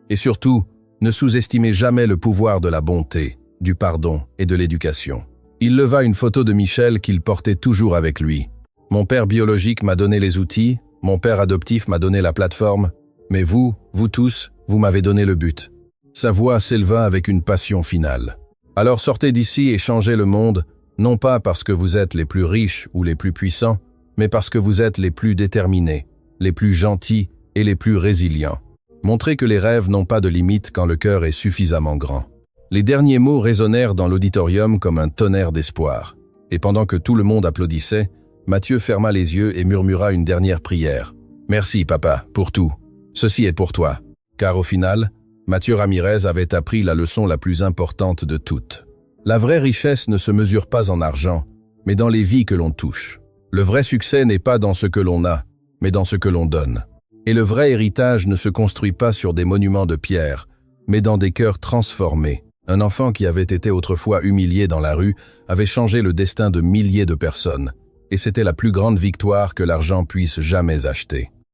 Speaker 1: Et surtout, ne sous-estimez jamais le pouvoir de la bonté, du pardon et de l'éducation. » Il leva une photo de Michel qu'il portait toujours avec lui. « Mon père biologique m'a donné les outils, mon père adoptif m'a donné la plateforme, mais vous tous, vous m'avez donné le but. » Sa voix s'éleva avec une passion finale. « Alors sortez d'ici et changez le monde, non pas parce que vous êtes les plus riches ou les plus puissants, mais parce que vous êtes les plus déterminés, les plus gentils et les plus résilients. Montrez que les rêves n'ont pas de limite quand le cœur est suffisamment grand. » Les derniers mots résonnèrent dans l'auditorium comme un tonnerre d'espoir. Et pendant que tout le monde applaudissait, Mathieu ferma les yeux et murmura une dernière prière. « Merci, papa, pour tout. Ceci est pour toi. » Car au final, Mathieu Ramirez avait appris la leçon la plus importante de toutes. La vraie richesse ne se mesure pas en argent, mais dans les vies que l'on touche. Le vrai succès n'est pas dans ce que l'on a, mais dans ce que l'on donne. Et le vrai héritage ne se construit pas sur des monuments de pierre, mais dans des cœurs transformés. Un enfant qui avait été autrefois humilié dans la rue avait changé le destin de milliers de personnes, et c'était la plus grande victoire que l'argent puisse jamais acheter.